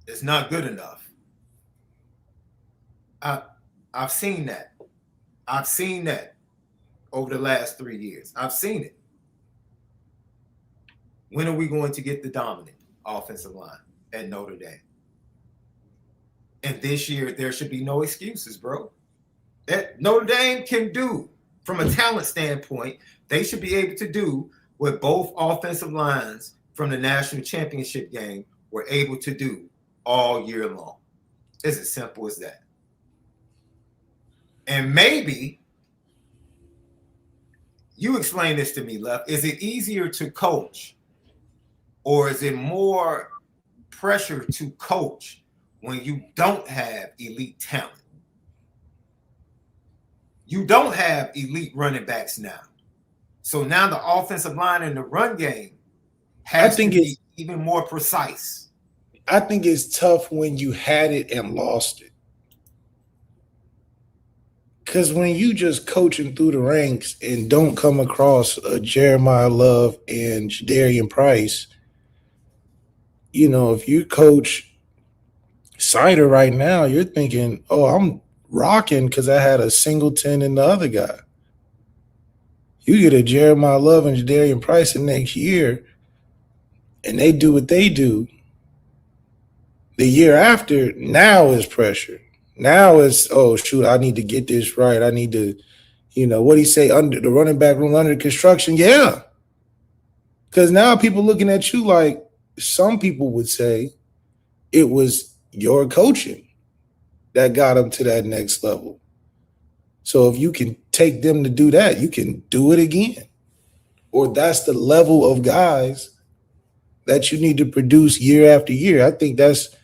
it's not good enough. I've seen that. I've seen that over the last 3 years. I've seen it. When are we going to get the dominant offensive line at Notre Dame? And this year, there should be no excuses, bro. That Notre Dame can do, from a talent standpoint, they should be able to do what both offensive lines from the national championship game were able to do all year long. It's as simple as that. And maybe, you explain this to me, Left. Is it easier to coach, or is it more pressure to coach when you don't have elite talent. You don't have elite running backs now. So now the offensive line and the run game has to be even more precise. I think it's tough when you had it and lost it. Because when you just coaching through the ranks and don't come across a Jeremiah Love and Jadarian Price, you know, if you coach ZAIRE right now, you're thinking, oh, I'm rocking because I had a Singleton and the other guy. You get a Jeremiah Love and Jadarian Price the next year, and they do what they do. The year after, now is pressure. Now it's, oh, shoot, I need to get this right. I need to, you know, what do you say, under the running back room under construction? Yeah. Because now people looking at you like some people would say it was your coaching that got them to that next level. So if you can take them to do that, you can do it again. Or that's the level of guys that you need to produce year after year. I think that's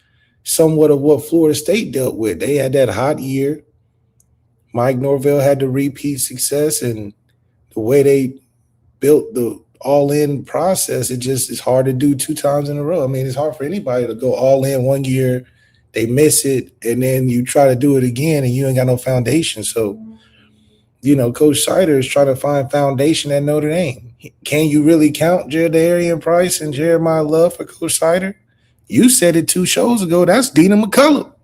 somewhat of what Florida State dealt with. They had that hot year. Mike Norvell had the repeat success, and the way they built the all-in process, it just is hard to do 2 times in a row. I mean, it's hard for anybody to go all in one year, they miss it, and then you try to do it again, and you ain't got no foundation. So, you know, Coach ZAIRE is trying to find foundation at Notre Dame. Can you really count Jadarian Price and Jeremiah Love for Coach ZAIRE? You said it 2 shows ago. That's Dina McCullough.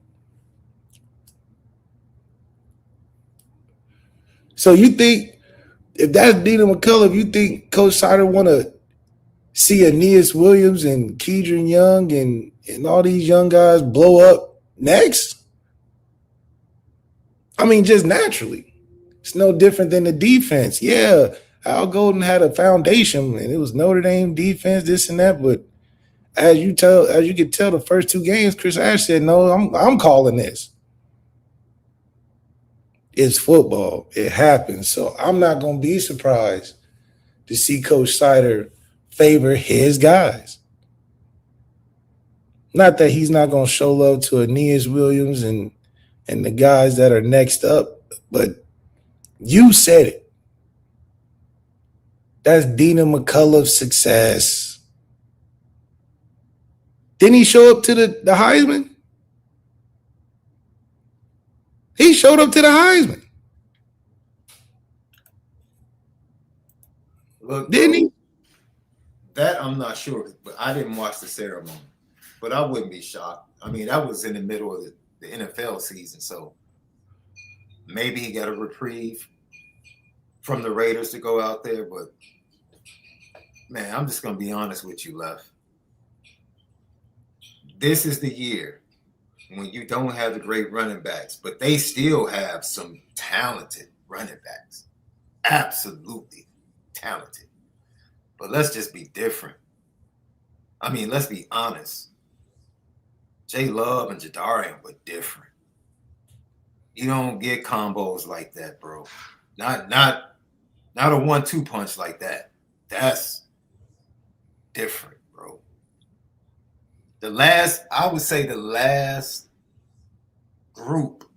So you think if that's Dina McCullough, you think Coach ZAIRE want to see Aeneas Williams and Kedron Young and all these young guys blow up next? I mean, just naturally. It's no different than the defense. Yeah, Al Golden had a foundation, and it was Notre Dame defense, this and that. But as you could tell, the first 2 games, Chris Ash said, "No, I'm calling this. It's football. It happens." So I'm not going to be surprised to see Coach ZAIRE favor his guys. Not that he's not going to show love to Aeneas Williams and the guys that are next up, but you said it. That's Dina McCullough's success. Didn't he show up to the Heisman? He showed up to the Heisman. Look, didn't he? That I'm not sure, but I didn't watch the ceremony. But I wouldn't be shocked. I mean, that was in the middle of the NFL season, so maybe he got a reprieve from the Raiders to go out there. But, man, I'm just going to be honest with you, Left. This is the year when you don't have the great running backs, but they still have some talented running backs. Absolutely talented. But let's just be different. I mean, let's be honest. J Love and Jadarian were different. You don't get combos like that, bro. Not a 1-2 punch like that. That's different, bro. I would say the last group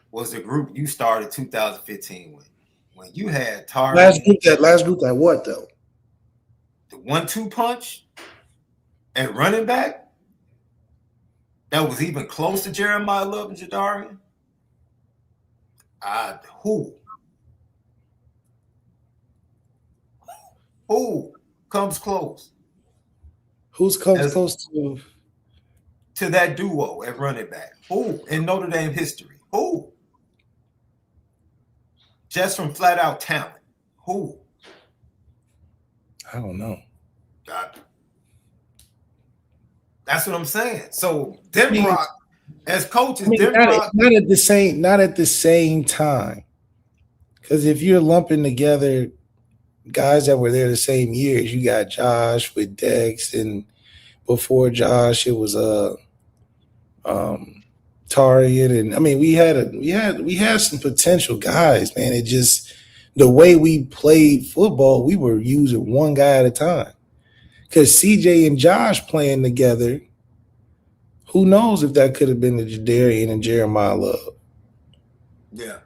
was the group you started 2015 with. When you had Tari. Last group that what, though? The 1-2 punch at running back that was even close to Jeremiah Love and Jadarian. Who comes close? Who's comes close to that duo at running back? Who in Notre Dame history? Who? Just from flat out talent. Who? I don't know. That's what I'm saying. So Denbrock, as coaches, not at the same time. Because if you're lumping together guys that were there the same years, you got Josh with Dex, and before Josh, it was Tarian, and I mean we had some potential guys, man. It just the way we played football, we were using one guy at a time. Because CJ and Josh playing together, Who knows if that could have been the Jadarian and Jeremiah Love? Yeah.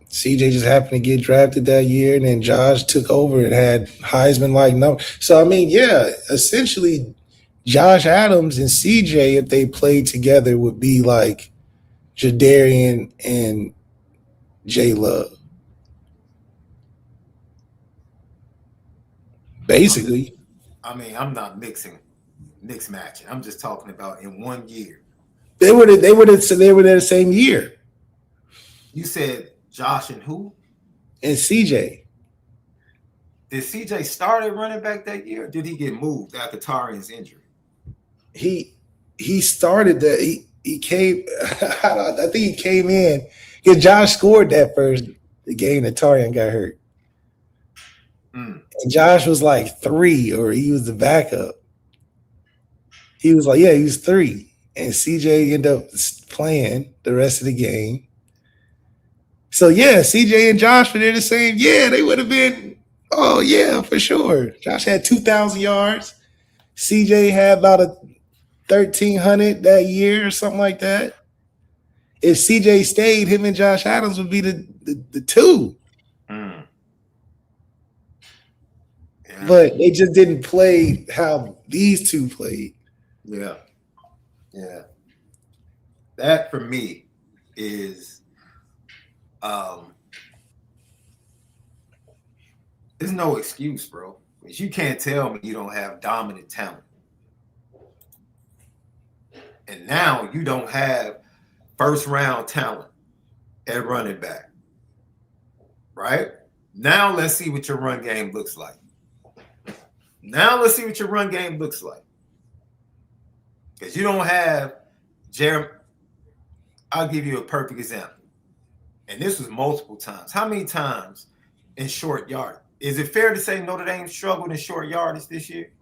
CJ just happened to get drafted that year, and then Josh took over and had Heisman like numbers. So I mean, yeah, essentially, Josh Adams and CJ, if they played together, would be like Jadarian and J Love, basically. I'm not mix matching. I'm just talking about in 1 year. They were there the same year. You said Josh and who? And CJ. Did CJ start at running back that year? Or did he get moved after Tarian's injury? He started that. He came. I think he came in because Josh scored that first game that Tarian got hurt. And Josh was like 3, or he was the backup. He was like, yeah, he was 3. And CJ ended up playing the rest of the game. So yeah, CJ and Josh were there the same year. They would have been, oh yeah, for sure. Josh had 2,000 yards. CJ had about 1,300 that year or something like that. If CJ stayed, him and Josh Adams would be the 2. Yeah. But they just didn't play how these 2 played. Yeah. That for me is there's no excuse, bro. You can't tell me you don't have dominant talent. And now you don't have first round talent at running back. Right? Now let's see what your run game looks like. Because you don't have Jeremy. I'll give you a perfect example. And this was multiple times. How many times in short yard? Is it fair to say Notre Dame struggled in short yardage this year?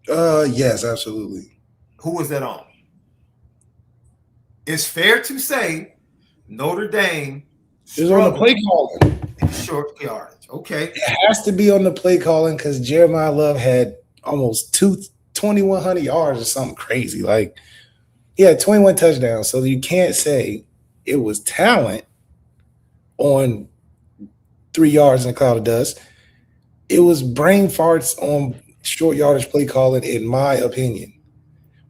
Yes, absolutely. Who was that on? It's fair to say Notre Dame struggled on the play calling in short yardage. Okay. It has to be on the play calling because Jeremiah Love had almost 2,100 yards or something crazy. Like, he had 21 touchdowns. So you can't say it was talent on 3 yards in a cloud of dust. It was brain farts on short yardage play calling, in my opinion,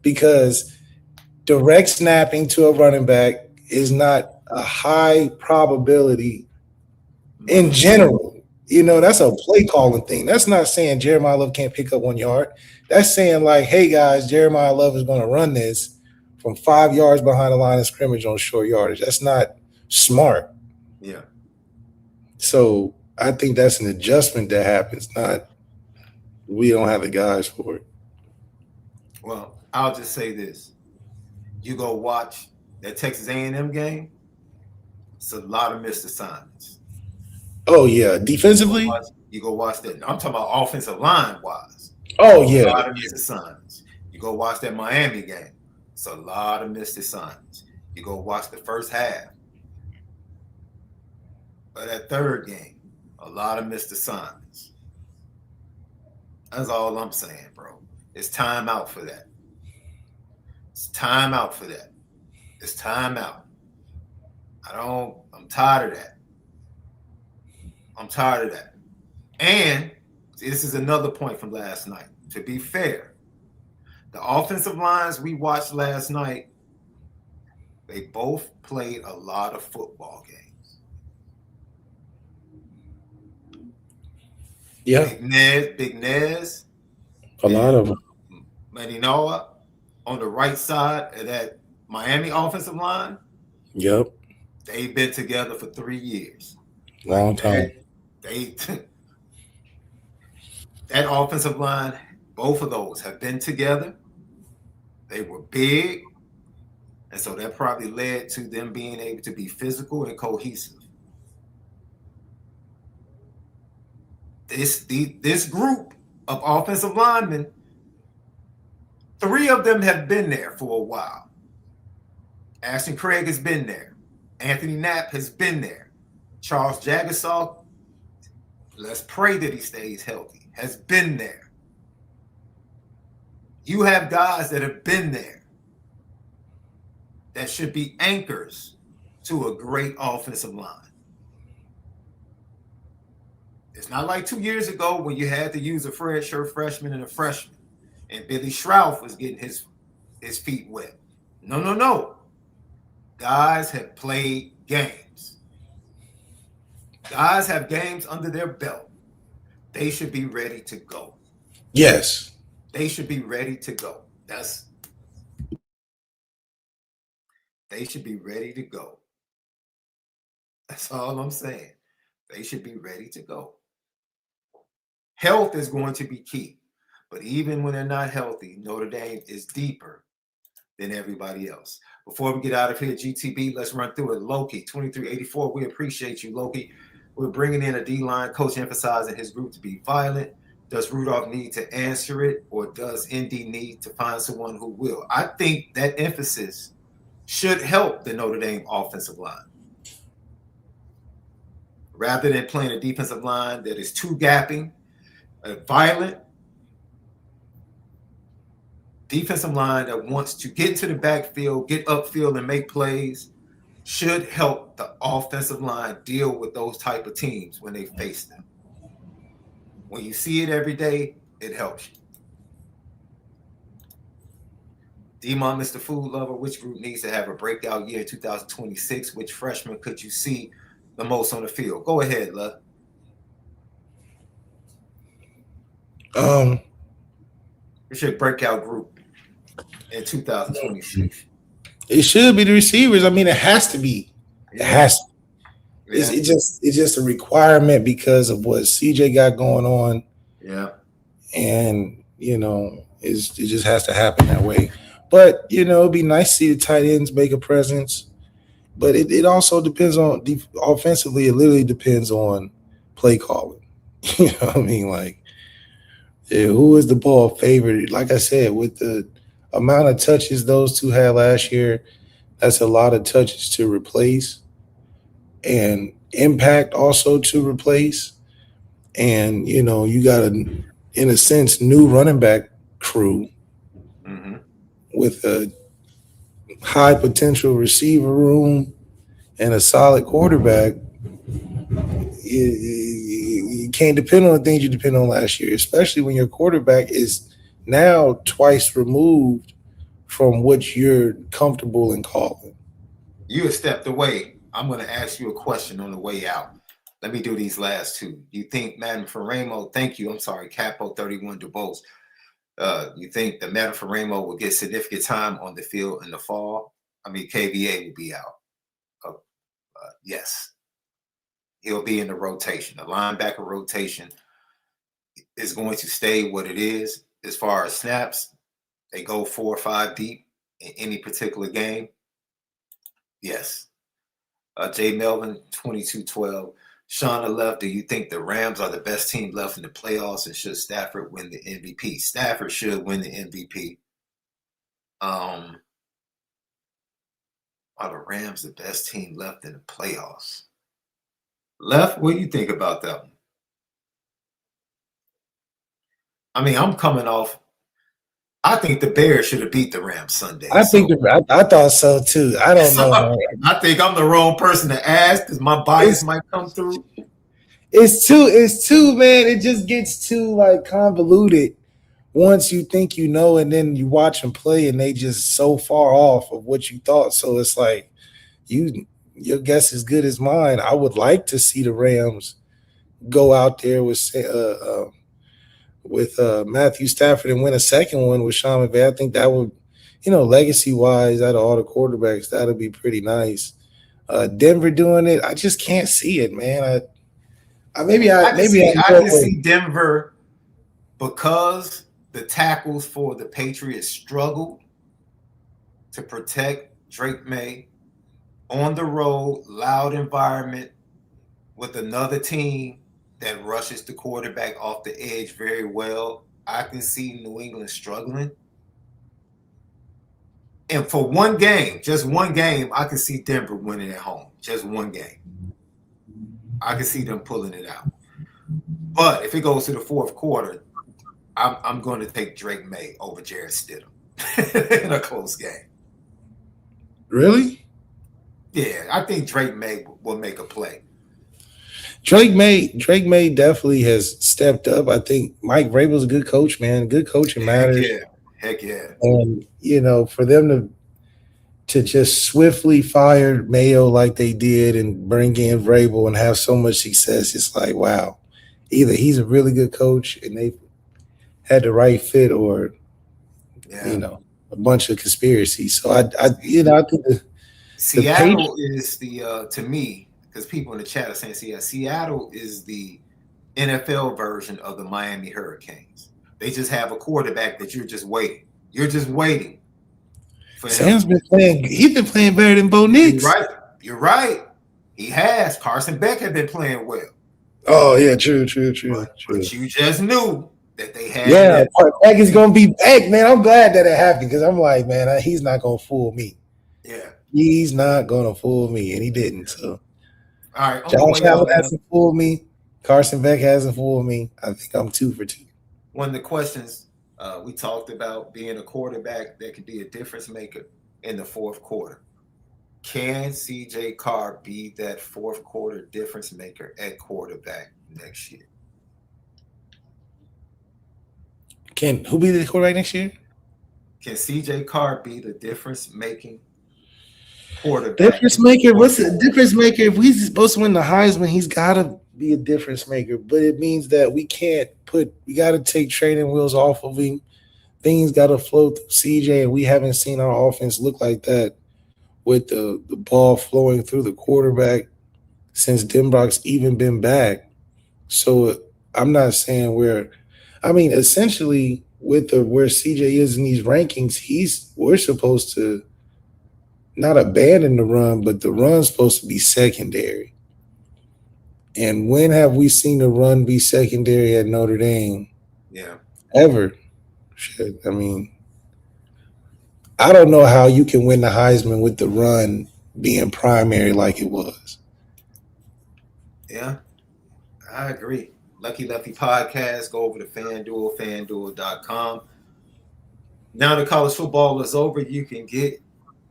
because direct snapping to a running back is not a high probability in general. You know, that's a play calling thing. That's not saying Jeremiah Love can't pick up 1 yard. That's saying, like, hey, guys, Jeremiah Love is going to run this from 5 yards behind the line of scrimmage on short yardage. That's not smart. Yeah. So I think that's an adjustment that happens, not we don't have the guys for it. Well, I'll just say this. You go watch that Texas A&M game, it's a lot of missed assignments. Oh, yeah. Defensively? You go watch that. I'm talking about offensive line-wise. Oh, yeah. A lot of missed assignments. You go watch that Miami game. It's a lot of missed assignments. You go watch the first half of that third game. A lot of missed assignments. That's all I'm saying, bro. It's time out for that. It's time out. I'm tired of that. And this is another point from last night. To be fair, the offensive lines we watched last night, they both played a lot of football games. Yeah. Big Nez. A lot of them. Maninoa on the right side of that Miami offensive line. Yep. They've been together for 3 years. Long time. That offensive line, both of those have been together. They were big. And so that probably led to them being able to be physical and cohesive. This group of offensive linemen, 3 of them have been there for a while. Ashton Craig has been there. Anthony Knapp has been there. Charles Jagasaw, let's pray that he stays healthy, has been there. You have guys that have been there that should be anchors to a great offensive line. It's not like 2 years ago when you had to use a redshirt freshman and a freshman, and Billy Schrauth was getting his feet wet. No. Guys have played games. Guys have games under their belt. They should be ready to go. Yes. They should be ready to go. They should be ready to go. That's all I'm saying. They should be ready to go. Health is going to be key. But even when they're not healthy, Notre Dame is deeper than everybody else. Before we get out of here, GTB, let's run through it. Loki, 2384, we appreciate you, Loki. We're bringing in a D-line coach emphasizing his group to be violent. Does Rudolph need to answer it, or does Indy need to find someone who will? I think that emphasis should help the Notre Dame offensive line. Rather than playing a defensive line that is too gapping, violent, defensive line that wants to get to the backfield, get upfield, and make plays should help the offensive line deal with those type of teams when they face them. When you see it every day, it helps you. D-Mon, Mr. Food Lover, which group needs to have a breakout year in 2026? Which freshman could you see the most on the field? Go ahead, love. It's your breakout group in 2026. It should be the receivers. I mean, it has to be. It has to. Yeah. It's just a requirement because of what CJ got going on. Yeah. And, it just has to happen that way. But, it'd be nice to see the tight ends make a presence. But it also depends on offensively. It literally depends on play calling. You know what I mean? Like, who is the ball favorite? Like I said, with the amount of touches those two had last year, that's a lot of touches to replace and impact also to replace. And, you got a, in a sense, new running back crew with a high potential receiver room and a solid quarterback. You can't depend on the things you depend on last year, especially when your quarterback is now twice removed from what you're comfortable in calling. You have stepped away. I'm going to ask you a question on the way out. Let me do these last two. You think Madden Ferramo, thank you, I'm sorry, Capo 31 DuBose. You think that Madden Ferramo will get significant time on the field in the fall? I mean, KVA will be out. Yes. He'll be in the rotation. The linebacker rotation is going to stay what it is as far as snaps. They go 4 or 5 deep in any particular game. Yes. J. Melvin, 2212. Shauna left. Do you think the Rams are the best team left in the playoffs, and should Stafford win the MVP? Stafford should win the MVP. Are the Rams the best team left in the playoffs? Left, what do you think about that one? I mean, I'm coming off. I think the Bears should have beat the Rams Sunday. I thought so too. I don't know. I think I'm the wrong person to ask because my bias might come through. It's too, man. It just gets too convoluted once you think and then you watch them play and they just so far off of what you thought. So it's like your guess is good as mine. I would like to see the Rams go out there with Matthew Stafford and win a second one with Sean McVay. I think that would, legacy-wise, out of all the quarterbacks, that would be pretty nice. Denver doing it, I just can't see it, man. I can see Denver because the tackles for the Patriots struggled to protect Drake May on the road, loud environment with another team that rushes the quarterback off the edge very well. I can see New England struggling. And for one game, just one game, I can see Denver winning at home. Just one game. I can see them pulling it out. But if it goes to the fourth quarter, I'm going to take Drake May over Jarrett Stidham in a close game. Really? Yeah, I think Drake May will make a play. Drake May definitely has stepped up. I think Mike Vrabel's a good coach, man. Good coaching Heck matters. yeah. Heck yeah. And for them to just swiftly fire Mayo like they did and bring in Vrabel and have so much success, it's like, wow. Either he's a really good coach and they had the right fit, or a bunch of conspiracies. So I think Seattle is the to me, because people in the chat are saying Seattle is the NFL version of the Miami Hurricanes. They just have a quarterback that you're just waiting. You're just waiting for him. Sam's been playing. He's been playing better than Bo Nix. You're right. He has. Carson Beck had been playing well. Oh yeah, true. But you just knew that they had. Yeah, Beck is gonna be back, man. I'm glad that it happened because I'm like, man, he's not gonna fool me. Yeah, he's not gonna fool me, and he didn't. So, all right, Josh Allen hasn't fooled me. Carson Beck hasn't fooled me. I think I'm 2 for 2. One of the questions we talked about being a quarterback that could be a difference maker in the fourth quarter. Can CJ Carr be that fourth quarter difference maker at quarterback next year? Can who be the quarterback next year? Can CJ Carr be the difference making quarterback? Difference maker? What's the difference maker? If he's supposed to win the Heisman, he's got to be a difference maker. But it means that we got to take training wheels off of him. Things got to flow through CJ, and we haven't seen our offense look like that with the ball flowing through the quarterback since Denbrock's even been back. So I'm not saying essentially with where CJ is in these rankings, we're supposed to not abandon the run, but the run's supposed to be secondary. And when have we seen the run be secondary at Notre Dame? Yeah. Ever. Shit. I mean, I don't know how you can win the Heisman with the run being primary like it was. Yeah, I agree. Lucky Lefty Podcast. Go over to FanDuel, FanDuel.com. Now the college football is over, you can get,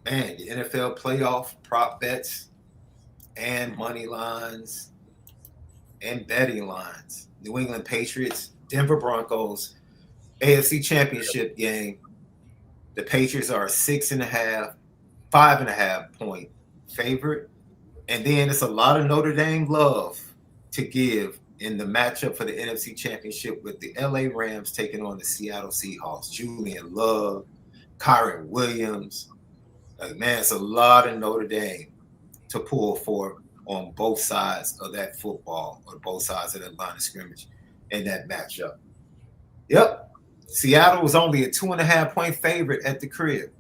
the NFL playoff prop bets and money lines and betting lines. New England Patriots, Denver Broncos, AFC Championship game. The Patriots are a 6.5, 5.5 point favorite. And then it's a lot of Notre Dame love to give in the matchup for the NFC Championship with the LA Rams taking on the Seattle Seahawks. Julian Love, Kyron Williams. It's a lot of Notre Dame to pull for on both sides of that football, or both sides of that line of scrimmage in that matchup. Yep. Seattle was only a 2.5 point favorite at the crib.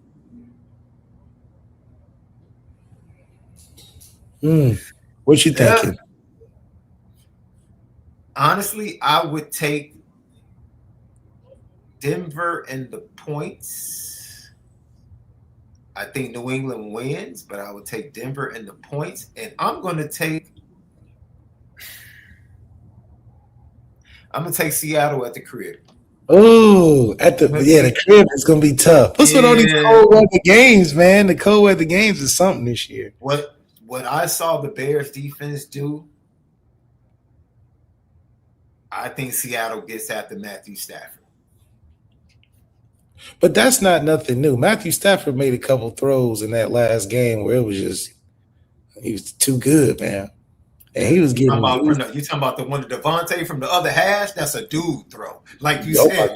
What you thinking? Honestly, I would take Denver and the points. I think New England wins, but I would take Denver and the points. And I'm going to take Seattle at the crib. Oh, the crib is going to be tough. What's with all these cold weather games, man? The cold weather games is something this year. What I saw the Bears defense do, I think Seattle gets after Matthew Stafford. But that's not nothing new. Matthew Stafford made a couple throws in that last game where it was he was too good, man. And he was getting. You talking about the one to Devontae from the other hash? That's a dude throw, like you said.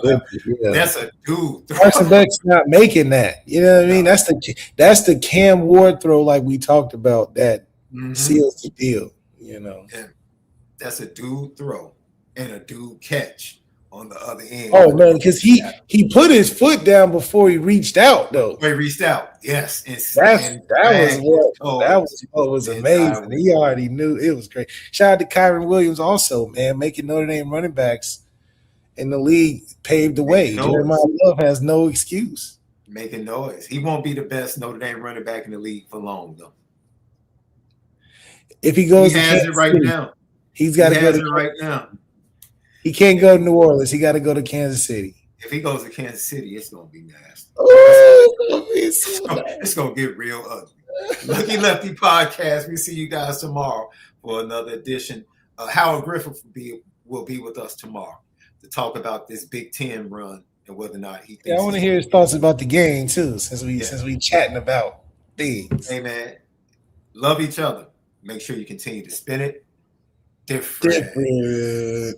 That's a dude throw. Carson Beck's not making that. You know what I mean? That's the Cam Ward throw, like we talked about. That seals the deal. You know. Yeah. That's a dude throw and a dude catch on the other end. Oh no, because he put his foot down before he reached out, though. He reached out, yes. That was what was amazing. He already knew it was great. Shout out to Kyron Williams, also, man, making Notre Dame running backs in the league paved the way. Jeremiah Love has no excuse. Making noise. He won't be the best Notre Dame running back in the league for long, though. If he goes, he has it right now. He's got to go right now. He can't go to New Orleans. He got to go to Kansas City. If he goes to Kansas City, it's gonna be nasty. Oh, It's gonna get real ugly. Lucky Lefty Podcast. We see you guys tomorrow for another edition. Howard Griffith will be with us tomorrow to talk about this Big Ten run and whether or not he thinks. Yeah, I want to hear his thoughts about the game too, since we chatting about things. Hey man, love each other. Make sure you continue to spin it different.